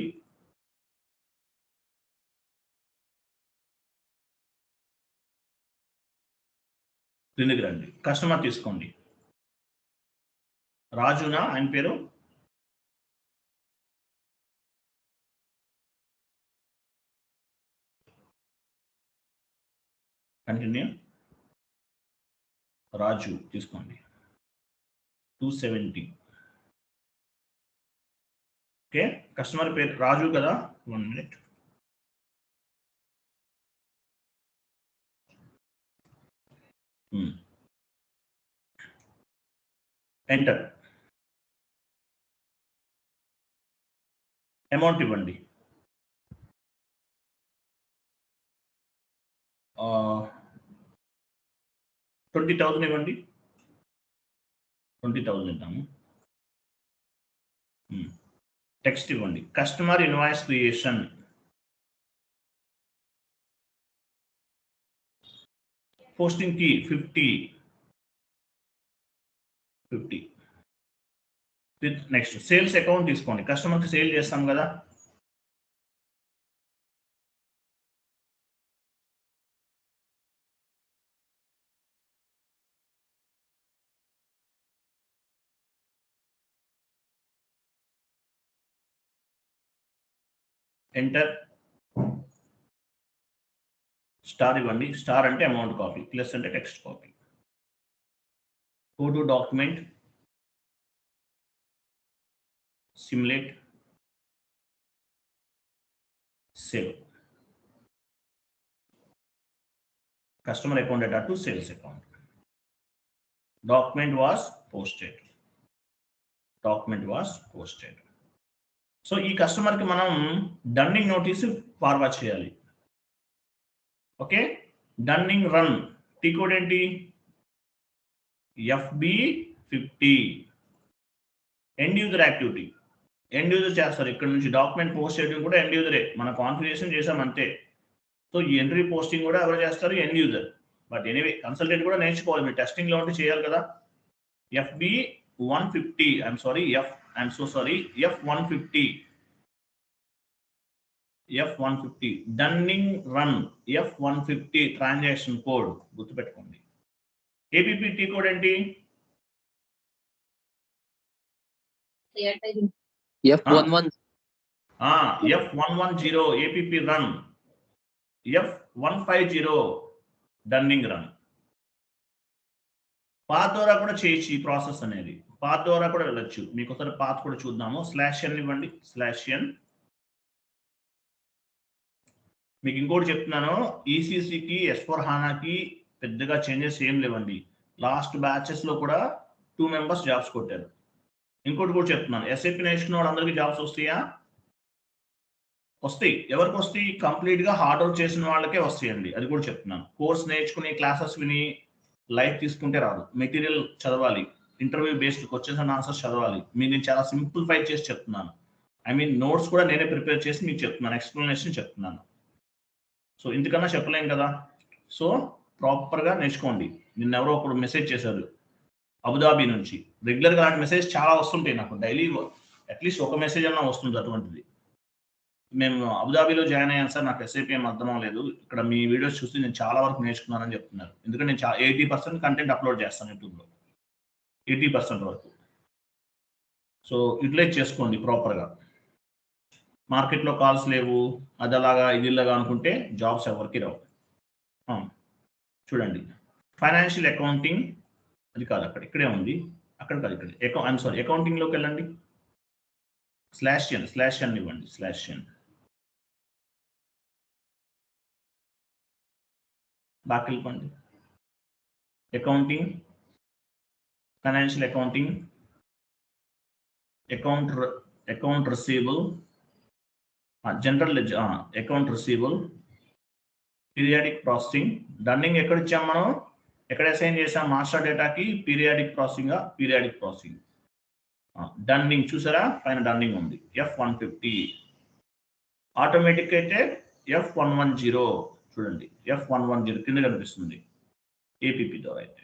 Speaker 1: క్రిందికి రండి, కస్టమర్ తీసుకోండి, రాజునా ఆయన పేరు, కంటిన్యూ, రాజు తీసుకోండి 270. ఓకే, కస్టమర్ పేరు రాజు కదా, 1 minute. ఎంటర్, అమౌంట్ ఇవ్వండి. 20,000 ఇవ్వండి, 20,000 ఇద్దాము. టెక్స్ట్ ఇవ్వండి, కస్టమర్ ఇన్వాయిస్ క్రియేషన్, పోస్టింగ్ కి 50. నెక్స్ట్ సేల్స్ అకౌంట్ తీసుకోండి, కస్టమర్ కి సేల్ చేస్తాం కదా, ఎంటర్ స్టార్ ఇవ్వండి. స్టార్ అంటే అమౌంట్ కాపీ, ప్లస్ అంటే text copy. Go to document, simulate, save. Customer account data to sales account. Document was posted. Document was posted. So ఈ customer కి మనం డన్నింగ్ నోటీస్ ఫార్వర్డ్ చేయాలి. Okay, dunning run T code ఏంటి? FB50. End user activity, end user చేస్తారు. ఇక్కడ నుంచి document post చేయడం కూడా ఎండ్ యూజరే, మన కాన్ఫిగరేషన్ చేసాం అంతే. సో ఈ ఎంట్రీ పోస్టింగ్ కూడా ఎవరు చేస్తారు? End user. But anyway consultant కూడా నేర్చుకోవాలి, మీరు టెస్టింగ్ లో ఉంటే చేయాలి కదా. FB150, F150, F150 dunning run, F150 transaction code గుర్తుపెట్టుకోండి. APPT కోడ్ ఏంటి? F110 APP run, F150 dunning run. Path ద్వారా కూడా చేయొచ్చు ఈ ప్రాసెస్ అనేది, పాత్ ద్వారా కూడా వెళ్ళొచ్చు. మీకు ఒకసారి పాత్ కూడా చూద్దాము. /n ఇవ్వండి, /n. మీకు ఇంకోటి చెప్తున్నాను, ECCకి S/4HANAకి పెద్దగా చేంజెస్ ఏం లేవండి. లాస్ట్ బ్యాచెస్ లో కూడా 2 మెంబర్స్ జాబ్స్ కొట్టారు. ఇంకోటి కూడా చెప్తున్నాను, SAP నేర్చుకున్న వాళ్ళందరికీ జాబ్స్ వస్తాయా? వస్తాయి. ఎవరికి వస్తాయి? కంప్లీట్ గా హార్డ్ వర్క్ చేసిన వాళ్ళకే వస్తాయండి. అది కూడా చెప్తున్నాను. కోర్స్ నేర్చుకుని క్లాసెస్ విని లైఫ్ తీసుకుంటే రాదు. మెటీరియల్ చదవాలి, interview based questions and answers చదవాలి. నేను చాలా సింప్లిఫై చేసి చెప్తున్నాను. నోట్స్ కూడా నేనే ప్రిపేర్ చేసి మీకు చెప్తున్నాను, ఎక్స్ప్లెనేషన్ చెప్తున్నాను. సో ఇంతకన్నా చెప్పలేం కదా. సో ప్రాపర్ గా నేర్చుకోండి. నిన్న ఎవరో ఒకరు మెసేజ్ చేశారు అబుదాబి నుంచి. రెగ్యులర్ గా అలాంటి మెసేజ్ చాలా వస్తుంటాయి నాకు, డైలీ అట్లీస్ట్ ఒక మెసేజ్ అన్నా వస్తుంది అటువంటిది. మేము అబుదాబిలో జాయిన్ అయ్యాను సార్, నాకు SAP ఏం అర్థం లేదు, ఇక్కడ మీ వీడియోస్ చూసి నేను చాలా వరకు నేర్చుకున్నానని చెప్తున్నారు. ఎందుకంటే నేను 80% కంటెంట్ అప్లోడ్ చేస్తాను యూట్యూబ్లో, 80% వరకు. సో యూటిలైజ్ చేసుకోండి ప్రాపర్గా. మార్కెట్లో కాల్స్ లేవు, అది అలాగా ఇది ఇలాగా అనుకుంటే జాబ్స్ ఎవరికి రావు. చూడండి, ఫైనాన్షియల్ అకౌంటింగ్ అది కాదు, ఇక్కడే ఉంది, అక్కడ కాదు, ఇక్కడ అకౌంటింగ్లోకి వెళ్ళండి. /n ఇవ్వండి, /n. బాగా వెళ్ళిపోండి. Accounting, financial accounting, account receivable, general account receivable, periodic processing. Dunning ఎక్కడ ఇచ్చాం మనం? ఎక్కడ అసైన్ చేసాం? మాస్టర్ డేటాకి పీరియాడిక్ ప్రాసెసింగ్. డన్నింగ్ చూసారా, పైన డన్నింగ్ ఉంది. F150. ఆటోమేటిక్ అయితే F110. చూడండి, F110 కింద కనిపిస్తుంది APP ద్వారా. అయితే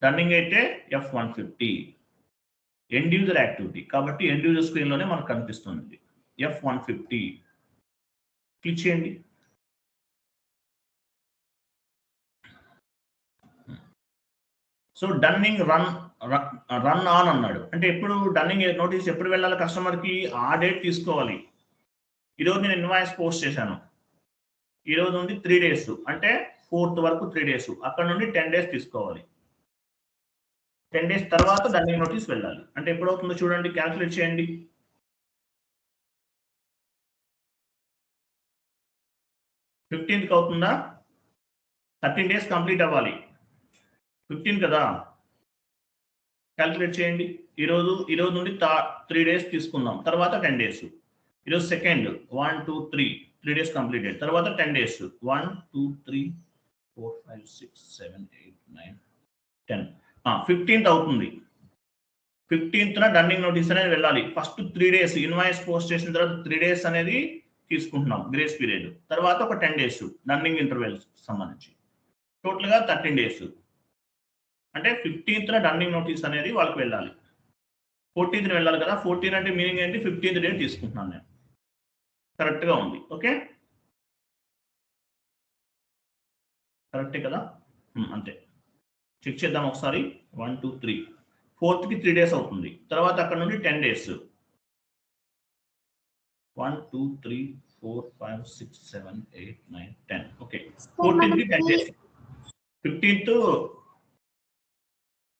Speaker 1: డన్నింగ్ అయితే F150. ఎండ్ యూజర్ యాక్టివిటీ కాబట్టి ఎండ్ యూజర్ స్క్రీన్ లోనే మనకు కనిపిస్తుంది F150. క్లిక్ చేయండి. సో డన్నింగ్ రన్ ఆన్ అన్నాడు అంటే ఎప్పుడు డన్నింగ్ నోటీస్ ఎప్పుడు వెళ్ళాలి కస్టమర్కి? ఆ డేట్ తీసుకోవాలి. ఈరోజు నేను ఇన్వాయిస్ పోస్ట్ చేశాను, ఈరోజు నుండి 3 days, అంటే 4th వరకు 3 days, అక్కడ నుండి 10 days తీసుకోవాలి. 10 days తర్వాత డన్నింగ్ నోటీస్ వెళ్ళాలి. అంటే ఎప్పుడు అవుతుందో చూడండి, క్యాల్కులేట్ చేయండి. 15th అవుతుందా? 13 days కంప్లీట్ అవ్వాలి. 15 కదా, క్యాల్కులేట్ చేయండి. ఈరోజు నుండి 3 days తీసుకుందాం, తర్వాత 10 days. ఈరోజు 2nd, 1 2 3 days కంప్లీటెడ్, తర్వాత 10 days. 1 2 3 4 5 6 7 8 9 10. 15th అవుతుంది. 15th డన్నింగ్ నోటీస్ అనేది వెళ్ళాలి. ఫస్ట్ 3 days ఇన్వాయిస్ పోస్ట్ చేసిన తర్వాత 3 days అనేది తీసుకుంటున్నాం గ్రేస్ పీరియడ్, తర్వాత ఒక 10 days డన్నింగ్ ఇంటర్వెల్స్ సంబంధించి, టోటల్గా 13 days. అంటే 15th డన్నింగ్ నోటీస్ అనేది వాళ్ళకి వెళ్ళాలి. 14th వెళ్ళాలి కదా. 14 అంటే మీనింగ్ ఏంటి? 15th డే తీసుకుంటున్నాను నేను. కరెక్ట్గా ఉంది. ఓకే, కరెక్టే కదా, అంతే. చెక్ చేద్దాం ఒకసారి. 1 2 3 4th 3 days అవుతుంది, తర్వాత అక్కడ నుండి 10 days. 1 2 3 4, 5, 6, 7, 8, 9, 10. Okay.
Speaker 4: Sir,
Speaker 1: 14th కి 10
Speaker 4: మనకి
Speaker 1: days.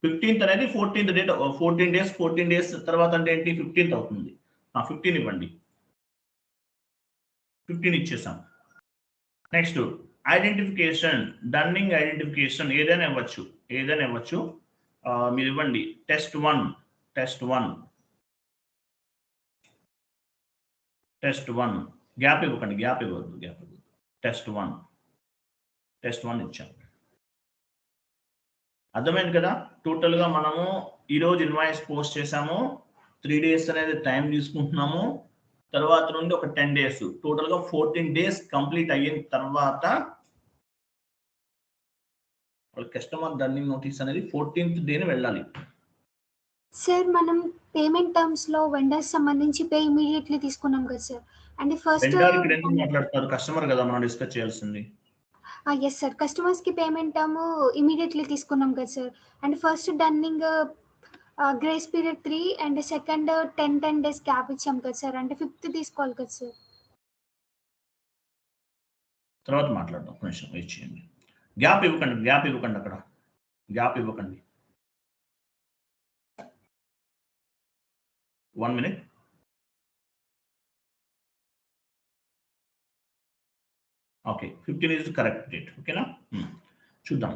Speaker 1: 15th అనేది 14th డేట్. 14 days తర్వాత అంటే ఏంటి 15th అవుతుంది. 15 ఇవ్వండి. 15 ఇచ్చేసాం. నెక్స్ట్ ఐడెంటిఫికేషన్, డన్నింగ్ ఐడెంటిఫికేషన్ ఏదైనా ఇవ్వచ్చు. మీరు ఇవ్వండి. టెస్ట్ 1 గ్యాప్ ఇవ్వకండి, గ్యాప్ ఇవ్వద్దు. టెస్ట్ 1 ఇచ్చాం. అర్థమైంది కదా. టోటల్ గా మనము ఈరోజు ఇన్వాయిస్ పోస్ట్ చేసాము. 3 days అనేది టైం తీసుకుంటున్నాము. తర్వాత నుండి ఒక 10 days, టోటల్ గా 14 days కంప్లీట్ అయిన తర్వాత కస్టమర్ డన్నింగ్ నోటీస్ అనేది 14th డేని వెళ్ళాలి.
Speaker 4: సార్ మనం పేమెంట్ టర్మ్స్ లో వెండర్స్ సంబంధించి పే ఇమీడియట్లీ తీసుకున్నాం కదా సార్. అంటే ఫస్ట్
Speaker 1: వెండర్ ఇక్కడ ఎందుకు మాట్లాడతారు? కస్టమర్ కదా మనం డిస్కస్ చేయాల్సింది.
Speaker 4: ఎస్ సార్, కస్టమర్స్ కి పేమెంట్ టర్మ్ ఇమీడియట్లీ తీసుకున్నాం కదా sir. And first dunning grace period 3 and second 10 days gap ఇచ్చాం కదా సార్. అంటే 5th తీసుకోవాలి కదా సార్.
Speaker 1: తర్వాత మాట్లాడదాం. కొంచెం వెయిట్ చేయండి. గ్యాప్ ఇవ్వకండి అక్కడ గ్యాప్ ఇవ్వకండి. 1 minute. Okay, 15 is the correct date. ఓకేనా, చూద్దాం.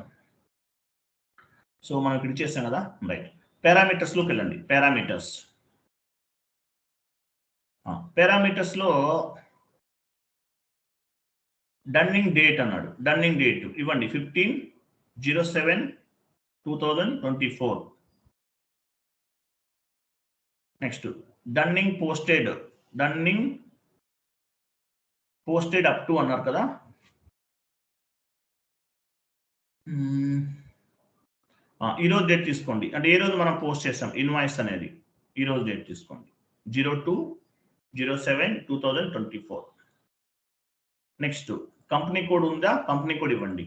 Speaker 1: సో మనం ఇక్కడ చేసాం కదా, రైట్. పారామీటర్స్ లోకి వెళ్ళండి. పారామీటర్స్ లో డన్నింగ్ డేట్ అన్నాడు. డన్నింగ్ డేట్ ఇవ్వండి 15/07/2024. Next dunning posted up to అన్నారు కదా. ఈరోజు డేట్ తీసుకోండి. అంటే ఏ రోజు మనం పోస్ట్ చేసాం ఇన్వాయిస్ అనేది, ఈ రోజు డేట్ తీసుకోండి. 02/07/2024. నెక్స్ట్ కంపెనీ కోడ్ ఉందా? కంపెనీ కోడ్ ఇవ్వండి.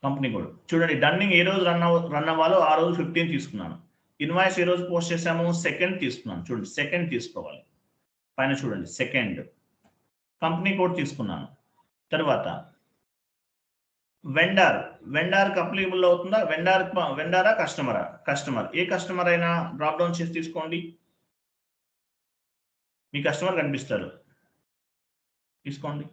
Speaker 1: కంపెనీ కోడ్ చూడండి. డన్నింగ్ ఏ రోజు రన్ అవ్వాలో ఆ రోజు 15 తీసుకున్నాను. ఇన్వాయిస్ ఏ రోజు పోస్ట్ చేసాము? 2nd తీసుకున్నాను. చూడండి, 2nd తీసుకోవాలి. పైన చూడండి, 2nd. కంపెనీ కోడ్ తీసుకున్నాను. తర్వాత వెండర్ అప్లికబుల్ అవుతుందా? వెండరా కస్టమర్ ఏ కస్టమర్ అయినా డ్రాప్ డౌన్ చేసి తీసుకోండి. మీ కస్టమర్ కనిపిస్తారు, తీసుకోండి.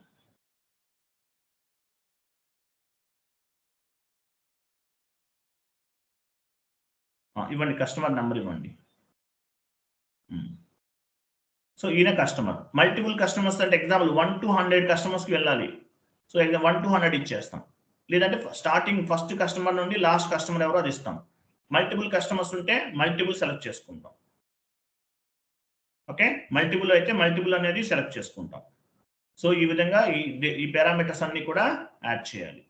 Speaker 1: ఇవ్వండి, కస్టమర్ నెంబర్ ఇవ్వండి. సో ఈయన కస్టమర్. మల్టిపుల్ కస్టమర్స్ అంటే ఎగ్జాంపుల్ 1 to 100 కస్టమర్స్కి వెళ్ళాలి. సో 1 to 100 ఇచ్చేస్తాం. లేదంటే స్టార్టింగ్ ఫస్ట్ కస్టమర్ నుండి లాస్ట్ కస్టమర్ ఎవరో అది ఇస్తాం. మల్టిపుల్ కస్టమర్స్ ఉంటే మల్టిపుల్ సెలెక్ట్ చేసుకుంటాం. ఓకే, మల్టిపుల్ అయితే మల్టిపుల్ అనేది సెలెక్ట్ చేసుకుంటాం. సో ఈ విధంగా ఈ పారామీటర్స్ అన్ని కూడా యాడ్ చేయాలి.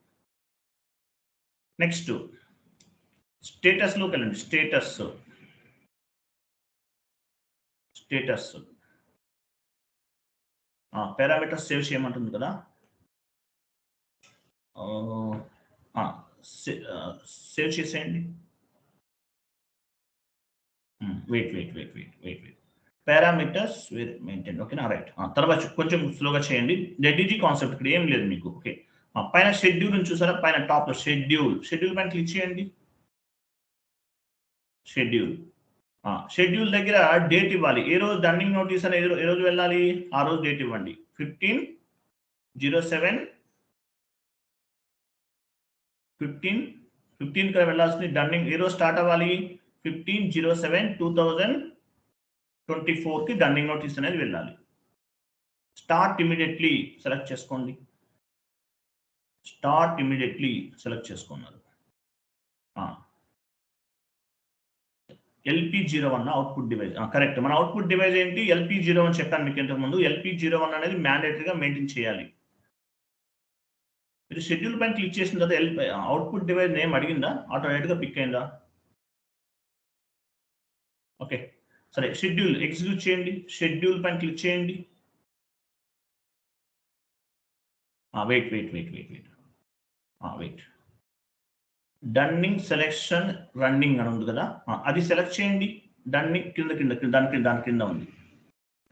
Speaker 1: నెక్స్ట్ స్టేటస్ లోకి వెళ్ళండి. స్టేటస్ పారామీటర్స్ సేవ్ చేయమంటుంది కదా. సేవ్ చేసేయండి. వెయిట్. Parameters maintain. ఓకేనా, రైట్. తర్వాత కొంచెం స్లోగా చేయండి. జెడ్డీజీ కాన్సెప్ట్ ఇక్కడ ఏం లేదు మీకు. ఓకే, పైన షెడ్యూల్ చూసారా? పైన టాప్ షెడ్యూల్ పైన క్లిక్ చేయండి. షెడ్యూల్ దగ్గర డేట్ ఇవ్వాలి. ఏ రోజు డన్నింగ్ నోటీస్ అనేది ఏ రోజు వెళ్ళాలి ఆ రోజు డేట్ ఇవ్వండి. 15/07/15 కదా వెళ్ళాల్సింది. డన్నింగ్ ఏ రోజు స్టార్ట్ అవ్వాలి? 15/07/2024కి డన్నింగ్ నోటీస్ అనేది వెళ్ళాలి. స్టార్ట్ ఇమీడియట్లీ సెలెక్ట్ చేసుకోండి. చేసుకున్నారు. LP01 output device. కరెక్ట్. మన అవుట్పుట్ డివైస్ ఏంటి? LP01 చెప్పాను మీకు ఇంతకు ముందు. LP01 అనేది మ్యాండేటరీగా మెయింటైన్ చేయాలి. మీరు షెడ్యూల్ పైన క్లిక్ చేసిన తర్వాత అవుట్పుట్ డివైస్ నేమ్ అడిగిందా? ఆటోమేటిక్గా పిక్ అయిందా? ఓకే, సరే. షెడ్యూల్ ఎగ్జిక్యూట్ చేయండి. షెడ్యూల్ పైన క్లిక్ చేయండి. వెయిట్. డన్నింగ్ సెలెక్షన్ రన్నింగ్ అని ఉంది కదా, అది సెలెక్ట్ చేయండి. డన్నింగ్ దాని కింద ఉంది.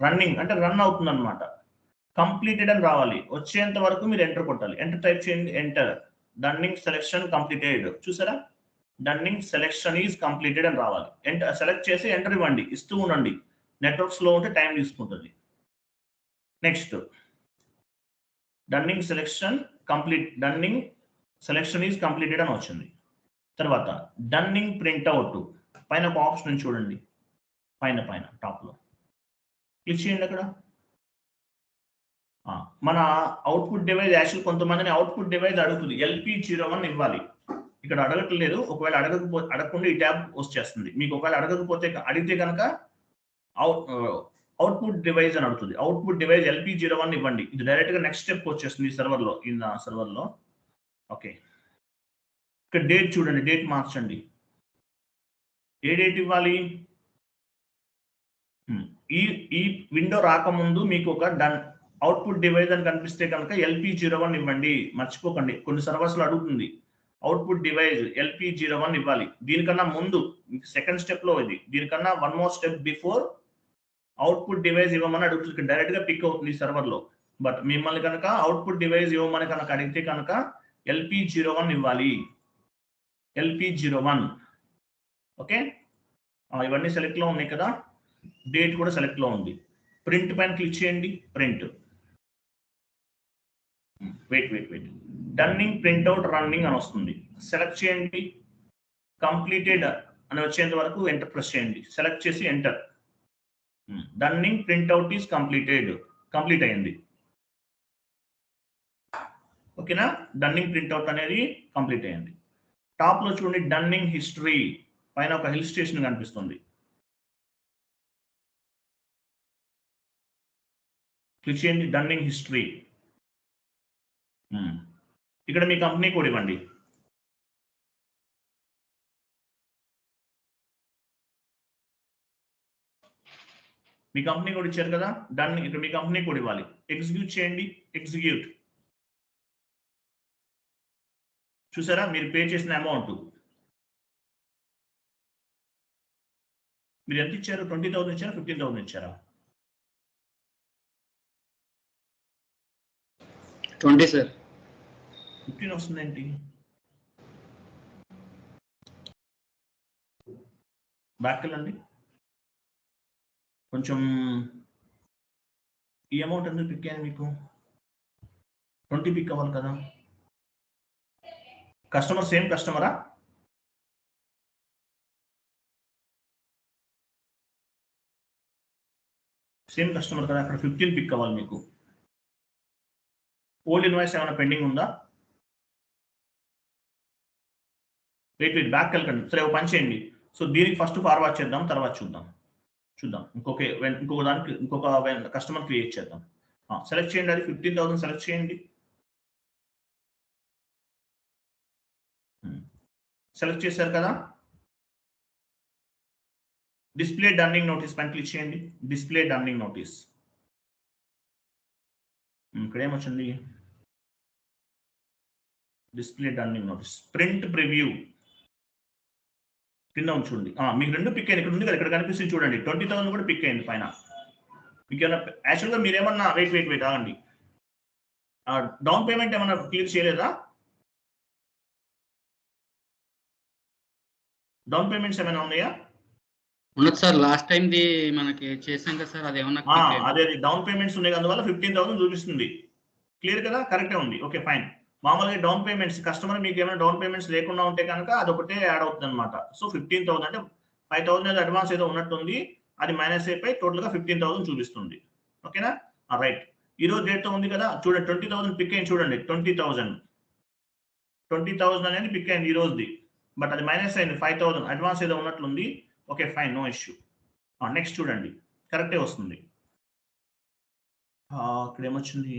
Speaker 1: రన్నింగ్ అంటే రన్ అవుతుంది అనమాట. కంప్లీటెడ్ అని రావాలి. వచ్చేంత వరకు మీరు ఎంటర్ కొట్టాలి. ఎంటర్ టైప్ చేయండి. ఎంటర్. Dunning selection completed. చూసారా, డన్నింగ్ సెలెక్షన్ ఈజ్ కంప్లీటెడ్ అని రావాలి. సెలెక్ట్ చేసి ఎంటర్ ఇవ్వండి. ఇస్తూ ఉండండి. నెట్వర్క్ స్లో ఉంటే టైం తీసుకుంటుంది. Next dunning selection is completed అని వచ్చింది. తర్వాత డన్నింగ్ ప్రింట్అవుట్ పైన ఒక ఆప్షన్ చూడండి. పైన టాప్లో క్లిక్ చేయండి. అక్కడ మన అవుట్పుట్ డివైస్ యాక్చువల్ కొంతమందిని అవుట్పుట్ డివైస్ అడుగుతుంది. LP01 ఇవ్వాలి. ఇక్కడ అడగట్లేదు. ఒకవేళ అడగకుండా ఈ ట్యాబ్ వచ్చేస్తుంది. మీకు ఒకవేళ అడిగితే కనుక అవుట్పుట్ డివైస్ అని అడుగుతుంది. అవుట్పుట్ డివైస్ LP01 ఇవ్వండి. ఇది డైరెక్ట్ గా నెక్స్ట్ స్టెప్ వచ్చేస్తుంది ఈ సర్వర్లో. ఓకే, ఇక్కడ డేట్ చూడండి. డేట్ మార్చండి. ఏ డేట్ ఇవ్వాలి? ఈ విండో రాకముందు మీకు ఒక అవుట్పుట్ డివైస్ అని కనిపిస్తే కనుక LP01 ఇవ్వండి. మర్చిపోకండి, కొన్ని సర్వర్స్ లో అడుగుతుంది అవుట్పుట్ డివైస్ LP01 ఇవ్వాలి. దీనికన్నా ముందు సెకండ్ స్టెప్ లో ఇది. దీనికన్నా 1 more step before output device ఇవ్వమని అడుగుతుంది. డైరెక్ట్ గా పిక్ అవుతుంది ఈ సర్వర్ లో. బట్ మిమ్మల్ని కనుక అవుట్పుట్ డివైస్ ఇవ్వమని కనుక అడిగితే కనుక LP01 ఇవ్వాలి. LP01. ఓకే, ఇవన్నీ సెలెక్ట్ లో ఉన్నాయి కదా. డేట్ కూడా సెలెక్ట్ లో ఉంది. ప్రింట్ పైన క్లిక్ చేయండి. Print. Wait. Dunning printout running అని వస్తుంది. సెలెక్ట్ చేయండి. కంప్లీటెడ్ అని వచ్చేంత వరకు ఎంటర్ ప్రెస్ చేయండి. సెలెక్ట్ చేసి enter. Dunning printout is complete అయింది. ఓకేనా, డన్నింగ్ ప్రింట్అవుట్ అనేది కంప్లీట్ అయింది. టాప్ లో చూడండి డన్నింగ్ హిస్టరీ పైన ఒక హిల్ స్టేషన్ కనిపిస్తుంది. క్లిక్ చేయండి. Dunning history. ఇక్కడ మీ కంపెనీ కోడ్ ఇవ్వండి. మీ కంపెనీ కోడ్ ఇచ్చారు కదా. డన్. ఇక్కడ మీ కంపెనీ కోడ్ ఇవ్వాలి. ఎగ్జిక్యూట్ చేయండి. ఎగ్జిక్యూట్. చూసారా, మీరు పే చేసిన అమౌంట్ మీరు ఎంత ఇచ్చారు? 20,000 ఇచ్చారా, 15,000 ఇచ్చారా?
Speaker 5: 20 సార్.
Speaker 1: 15 వస్తుందేంటి? బ్యాక్ వెళ్ళండి. కొంచెం ఈ అమౌంట్ ఎందుకు పిక్ అయ్యాను? మీకు 20 పిక్ అవ్వాలి కదా. కస్టమర్ సేమ్ కస్టమరా? సేమ్ కస్టమర్ కదా. అక్కడ 15 పిక్ అవ్వాలి మీకు. ఓల్డ్ ఇన్వాయిస్ ఏమైనా పెండింగ్ ఉందా? వెయిట్ బ్యాక్ వెళ్ళకండి. సరే, ఒక పని చేయండి. సో దీనికి ఫస్ట్ ఫార్వర్డ్ చేద్దాం, తర్వాత చూద్దాం. ఇంకొక దానికి ఇంకొక కస్టమర్ క్రియేట్ చేద్దాం. సెలెక్ట్ చేయండి. అది 15,000 సెలెక్ట్ చేయండి. సెలెక్ట్ చేశారు కదా. డిస్ప్లే డన్నింగ్ నోటీస్ పైన క్లిక్ చేయండి. Display dunning notice. ఇక్కడ ఏమొచ్చింది? Display dunning notice. Print preview కింద ఉంచండి. మీకు రెండు పిక్ అయింది. ఇక్కడ ఉంది కదా, ఇక్కడ కనిపిస్తుంది చూడండి. 20,000 కూడా పిక్ అయింది పైన. మీకు ఏమైనా యాక్చువల్గా మీరు ఏమన్నా వెయిట్ ఆగండి. డౌన్ పేమెంట్ ఏమన్నా క్లియర్ చేయలేదా? డౌన్ పేమెంట్స్ ఏమైనా ఉన్నాయా?
Speaker 5: ఉన్నది సార్. లాస్ట్ టైం ది మనకి చేసాం కదా సార్, అది ఏమన్నా
Speaker 1: అదే డౌన్ పేమెంట్స్ ఉన్నాయి. అందువల్ల 15,000 చూపిస్తుంది. క్లియర్ కదా, కరెక్టే ఉంది. Okay, fine. మామూలుగా డౌన్ పేమెంట్స్ కస్టమర్ మీకు ఏమైనా డౌన్ పేమెంట్స్ లేకుండా ఉంటే కనుక అదొకటే యాడ్ అవుతుంది అనమాట. సో 15,000 అంటే 5,000 ఏదో అడ్వాన్స్ ఏదో ఉన్నట్టుంది. అది మైనస్ అయిపోయి టోటల్ గా 15,000 చూపిస్తుంది. ఓకేనా, రైట్. ఈ రోజు డేట్ తో ఉంది కదా. చూడండి 20,000 పిక్ అయింది. చూడండి 20,000 అనేది పిక్ అయింది ఈ రోజుది. బట్ అది మైనస్ అయింది. 5,000 అడ్వాన్స్ ఏదో ఉన్నట్లుంది. Okay, fine, no issue. Next చూడండి, కరెక్టే వస్తుంది. ఇక్కడ ఏమొచ్చింది?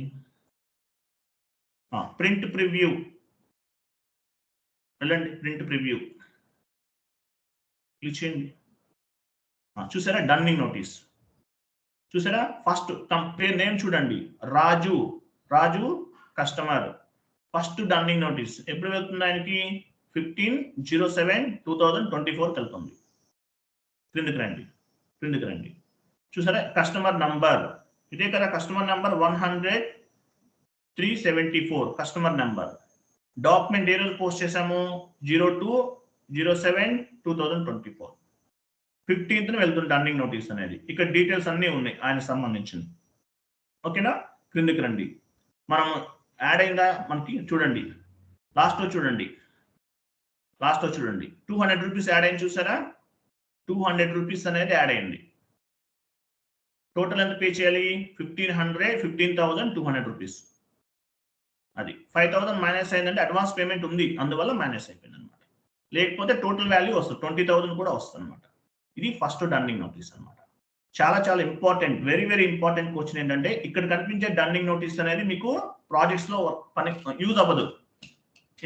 Speaker 1: ప్రింట్ ప్రివ్యూ వెళ్ళండి. ప్రింట్ ప్రివ్యూ క్లిక్ చేయండి. చూసారా, డన్నింగ్ నోటీస్ చూసారా. ఫస్ట్ పేరు నేమ్ చూడండి, Raju customer. First dunning notice ఎప్పుడు వెళ్తుంది ఆయనకి? 15/07/2024 వెళ్తుంది. క్రిందికి రండి చూసారా కస్టమర్ నంబర్ ఇదే కదా customer number 100,374 customer number document ఏ రోజు పోస్ట్ చేసాము 02/07/2024 15th వెళ్తుంది డన్నింగ్ నోటీస్ అనేది ఇక్కడ డీటెయిల్స్ అన్నీ ఉన్నాయి ఆయన సంబంధించింది ఓకేనా క్రిందికి రండి మనం యాడ్ అయిందా మనకి చూడండి లాస్ట్ లో చూడండి 200 రూపీస్ యాడ్ అయింది చూసారా 200 రూపీస్ అనేది యాడ్ అయింది టోటల్ ఎంత పే చేయాలి 15,200 రూపీస్ అది 5,000 మైనస్ అయిందంటే అడ్వాన్స్ పేమెంట్ ఉంది అందువల్ల మైనస్ అయిపోయింది అనమాట లేకపోతే టోటల్ వాల్యూ వస్తుంది 20,000 కూడా వస్తుంది అనమాట ఇది ఫస్ట్ డన్నింగ్ నోటీస్ అనమాట చాలా ఇంపార్టెంట్ వెరీ ఇంపార్టెంట్ క్వశ్చన్ ఏంటంటే ఇక్కడ కనిపించే డన్నింగ్ నోటీస్ అనేది మీకు ప్రాజెక్ట్స్ లో పని యూజ్ అవ్వదు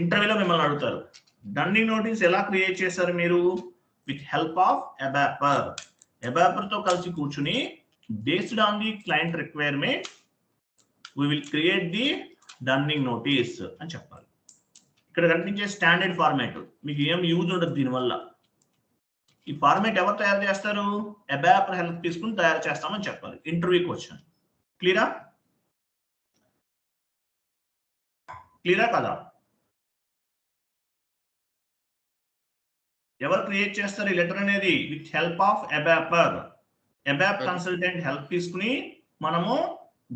Speaker 1: ఇంటర్వ్యూలో మిమ్మల్ని అడుగుతారు డన్నింగ్ నోటీస్ ఎలా క్రియేట్ చేశారు మీరు విత్ హెల్ప్ ఆఫ్ అబాపర్ తో కలిసి కూర్చుని based on the client requirement we will create the dunning notice అని చెప్పాలి ఇక్కడ కనిపించే స్టాండర్డ్ ఫార్మాట్ మీకు ఏం యూజ్ ఉండదు దీనివల్ల ఈ ఫార్మాట్ ఎవరు తయారు చేస్తారు అబాపర్ హెల్ప్ తీసుకుని తయారు చేస్తామని చెప్పాలి ఇంటర్వ్యూ క్వశ్చన్ క్లియరా కదా ఎవరు క్రియేట్ చేస్తారు ఈ లెటర్ అనేది with help of ABAPer consultant help తీసుకుని మనము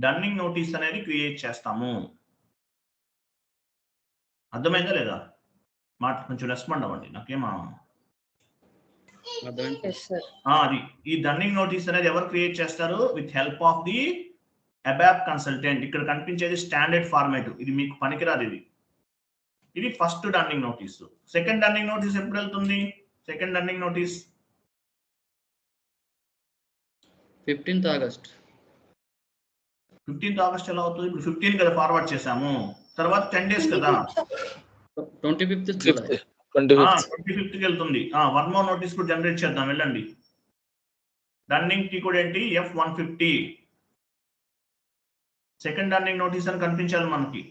Speaker 1: డన్నింగ్ నోటీస్ అనేది క్రియేట్ చేస్తాము అర్థమైందా లేదా మాట కొంచెం రెస్పాండ్ అవ్వండి నాకేమా అది ఈ డన్నింగ్ నోటీస్ అనేది ఎవరు క్రియేట్ చేస్తారు with help of the ABAP consultant ఇక్కడ కనిపించేది స్టాండర్డ్ ఫార్మాట్ ఇది మీకు పనికిరాదు ఇది first dunning notice second dunning notice ఎప్పుడు వెళ్తుంది second dunning notice
Speaker 5: 15th August
Speaker 1: 15th August ఎలా అవుతుంది ఇప్పుడు 15 కదా ఫార్వర్డ్ చేసాము తర్వాత 10 days కదా
Speaker 5: 25th July
Speaker 1: 25th కి వెళ్తుంది వన్ మోర్ నోటీస్ కూడా జనరేట్ చేద్దాం వెళ్ళండి డన్నింగ్ కి కూడా ఏంటి F150 సెకండ్ డన్నింగ్ నోటీస్ అని కనిపించాలి మనకి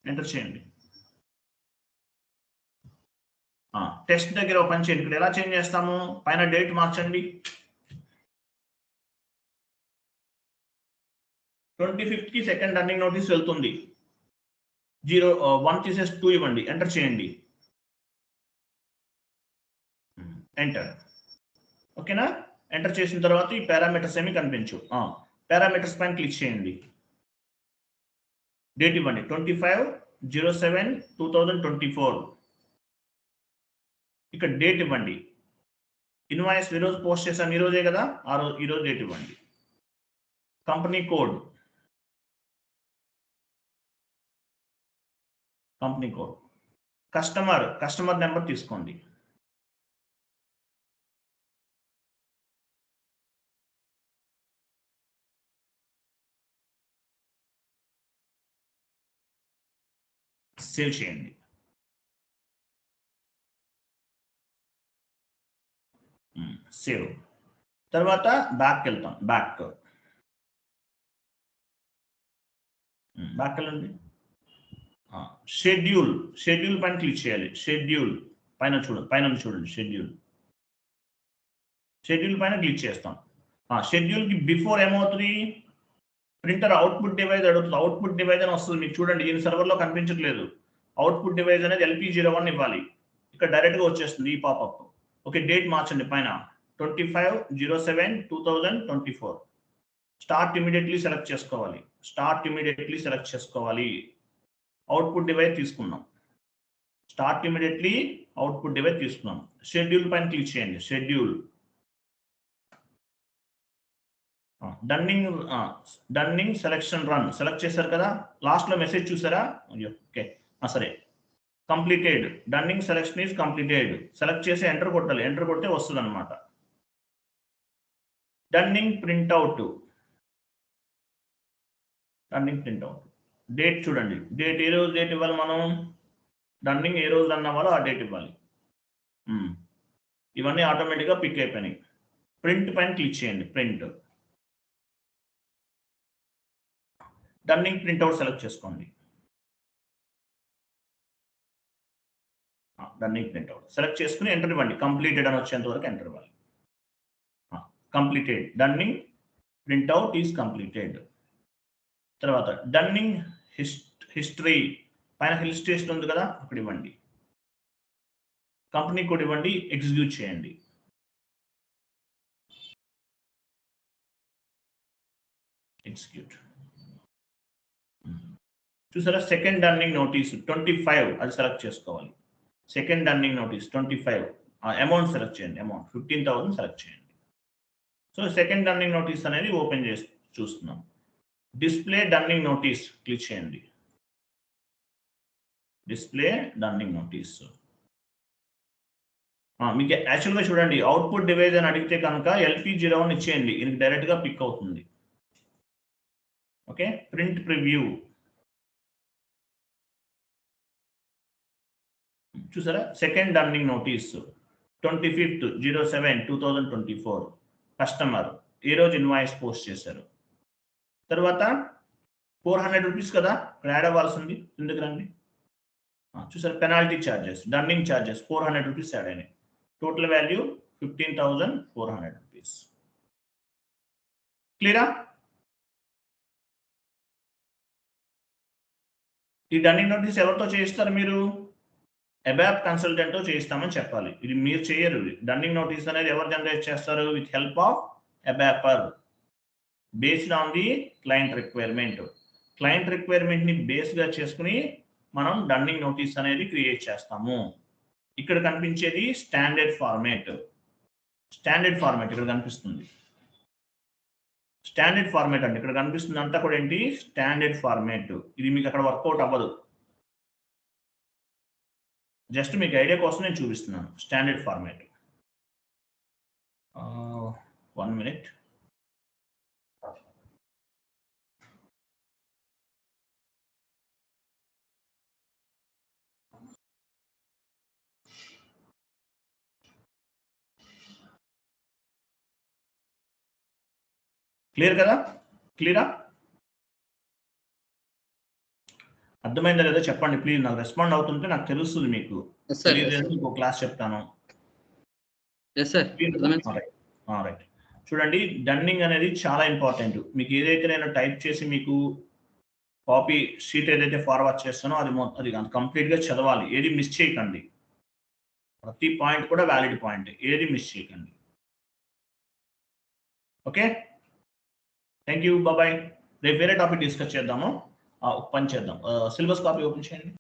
Speaker 1: ఎంటర్ చేయండి టెస్ట్ దగ్గర ఓపెన్ చేయండి ఇక్కడ ఎలా చేంజ్ చేస్తాము పైన డేట్ మార్చండి 25th కి సెకండ్ డన్నింగ్ నోటీస్ వెళ్తుంది 1 తీసేసి 2 ఇవ్వండి ఎంటర్ చేయండి ఎంటర్ ఓకేనా ఎంటర్ చేసిన తర్వాత ఈ పారామీటర్స్ ఏమి కనిపించు పారామీటర్స్ పైన క్లిక్ చేయండి డేట్ ఇవ్వండి 25/07/2024 ఇక్కడ డేట్ ఇవ్వండి ఇన్వాయిస్ ఈరోజు పోస్ట్ చేసాం ఈరోజే కదా ఈరోజు డేట్ ఇవ్వండి కంపెనీ కోడ్ కస్టమర్ నెంబర్ తీసుకోండి సేవ్ చేయండి సేవ్ తర్వాత బ్యాక్ వెళ్తాం బ్యాక్ వెళ్ళండి షెడ్యూల్ పైన క్లిక్ చేయాలి షెడ్యూల్ పైన చూడండి షెడ్యూల్ పైన క్లిక్ చేస్తాం షెడ్యూల్ కి బిఫోర్ ఏమవుతుంది ప్రింటర్ అవుట్పుట్ డివైస్ అడుగుతుంది అవుట్పుట్ డివైస్ అని వస్తుంది మీకు చూడండి దీని సర్వర్లో కనిపించట్లేదు అవుట్పుట్ డివైస్ అనేది LP01 ఇవ్వాలి ఇక్కడ డైరెక్ట్ గా వచ్చేస్తుంది ఈ పాపప్ ఓకే డేట్ మార్చండి పైన 25/07/2024 స్టార్ట్ ఇమీడియట్లీ సెలెక్ట్ చేసుకోవాలి అవుట్పుట్ డివైస్ తీసుకున్నాం షెడ్యూల్ పైన క్లిక్ చేయండి schedule dunning selection run select చేశారు కదా లాస్ట్ లో మెసేజ్ చూసారా ఓకే సరే completed dunning selection is completed select చేసి ఎంటర్ కొట్టాలి ఎంటర్ కొడితే వస్తుంది అనమాట డన్నింగ్ ప్రింట్అవుట్ డేట్ చూడండి డేట్ ఏ రోజు డేట్ ఇవ్వాలి మనం డన్నింగ్ ఏ రోజు రన్ అవ్వాలో ఆ డేట్ ఇవ్వాలి ఇవన్నీ ఆటోమేటిక్గా పిక్ అయిపోయినాయి ప్రింట్ పైన క్లిక్ చేయండి ప్రింట్ డన్నింగ్ ప్రింట్అవుట్ సెలెక్ట్ చేసుకోండి డన్నింగ్ ప్రింట్అవుట్ సెలెక్ట్ చేసుకుని ఎంటర్ ఇవ్వండి. కంప్లీటెడ్ అని వచ్చేంత వరకు ఎంటర్ ఇవ్వాలి. Completed dunning printout is completed. తర్వాత డన్నింగ్ హిస్టరీ పైన హిల్ స్టేషన్ ఉంది కదా, అక్కడ ఇవ్వండి. కంపెనీ కోడ్ ఇవ్వండి, ఎగ్జిక్యూట్ చేయండి. ఎగ్జిక్యూట్. చూసారా, సెకండ్ డన్నింగ్ నోటీస్ 25 అది సెలెక్ట్ చేసుకోవాలి. Second dunning notice 25 amount select చేయండి. అమౌంట్ 15,000 సెలెక్ట్ చేయండి. సో సెకండ్ డన్నింగ్ నోటీస్ అనేది ఓపెన్ చేసి చూస్తున్నాం. డిస్ప్లే డన్నింగ్ నోటీస్ క్లిక్ చేయండి. డిస్ప్లే డన్నింగ్ నోటీస్ మీకు యాక్చువల్గా చూడండి, అవుట్పుట్ డివైస్ అని అడిగితే కనుక LP01 ఇచ్చేయండి, ఇది డైరెక్ట్గా పిక్ అవుతుంది. ఓకే, ప్రింట్ ప్రివ్యూ చూసారా, second dunning notice 25th 07/2024 customer ఈ రోజు ఇన్వాయిస్ పోస్ట్ చేశారు. తర్వాత 400 రూపీస్ కదా ఇక్కడ యాడ్ అవ్వాల్సింది, ఎందుకు రండి. చూసారు, penalty charges dunning charges 400 rupees add అయినాయి. Total value 15,400 rupees. క్లియరా? ఈ డన్నింగ్ నోటీస్ ఎవరితో చేయిస్తారు మీరు? అబాప్ కన్సల్టెంట్ తో చేయిస్తామని చెప్పాలి. ఇది మీరు చేయరు. డన్నింగ్ నోటీస్ అనేది ఎవరు జనరేట్ చేస్తారు? With help of ABAPer based on the client requirement. Client requirement ని బేస్ గా చేసుకుని మనం డన్నింగ్ నోటీస్ అనేది క్రియేట్ చేస్తాము. ఇక్కడ కనిపించేది స్టాండర్డ్ ఫార్మాట్. స్టాండర్డ్ ఫార్మాట్ ఇక్కడ కనిపిస్తుంది. స్టాండర్డ్ ఫార్మాట్ అంటే ఇక్కడ కనిపిస్తుంది అంతా కూడా ఏంటి? Standard format. ఇది మీకు అక్కడ వర్కౌట్ అవ్వదు. జస్ట్ మీకు ఐడియా కోసం నేను చూపిస్తున్నాను స్టాండర్డ్ ఫార్మాట్. 1 minute. క్లియర్ కదా? క్లియరా? అర్థమైందా లేదా చెప్పండి ప్లీజ్. నాకు రెస్పాండ్ అవుతుంటే నాకు తెలుస్తుంది మీకు. ఇంకో క్లాస్ చెప్తాను. రైట్. చూడండి, డన్నింగ్ అనేది చాలా ఇంపార్టెంట్. మీకు ఏదైతే నేను టైప్ చేసి మీకు కాపీ షీట్ ఏదైతే ఫార్వర్డ్ చేస్తానో అది కంప్లీట్ గా చదవాలి. ఏది మిస్ చేయకండి. ప్రతి పాయింట్ కూడా వ్యాలిడ్ పాయింట్, ఏది మిస్ చేయకండి. Okay, thank you, bye. రేపు వేరే టాపిక్ డిస్కస్ చేద్దాము. ఓపెన్ చేద్దాం. సిలబస్ కాపీ ఓపెన్ చేయండి.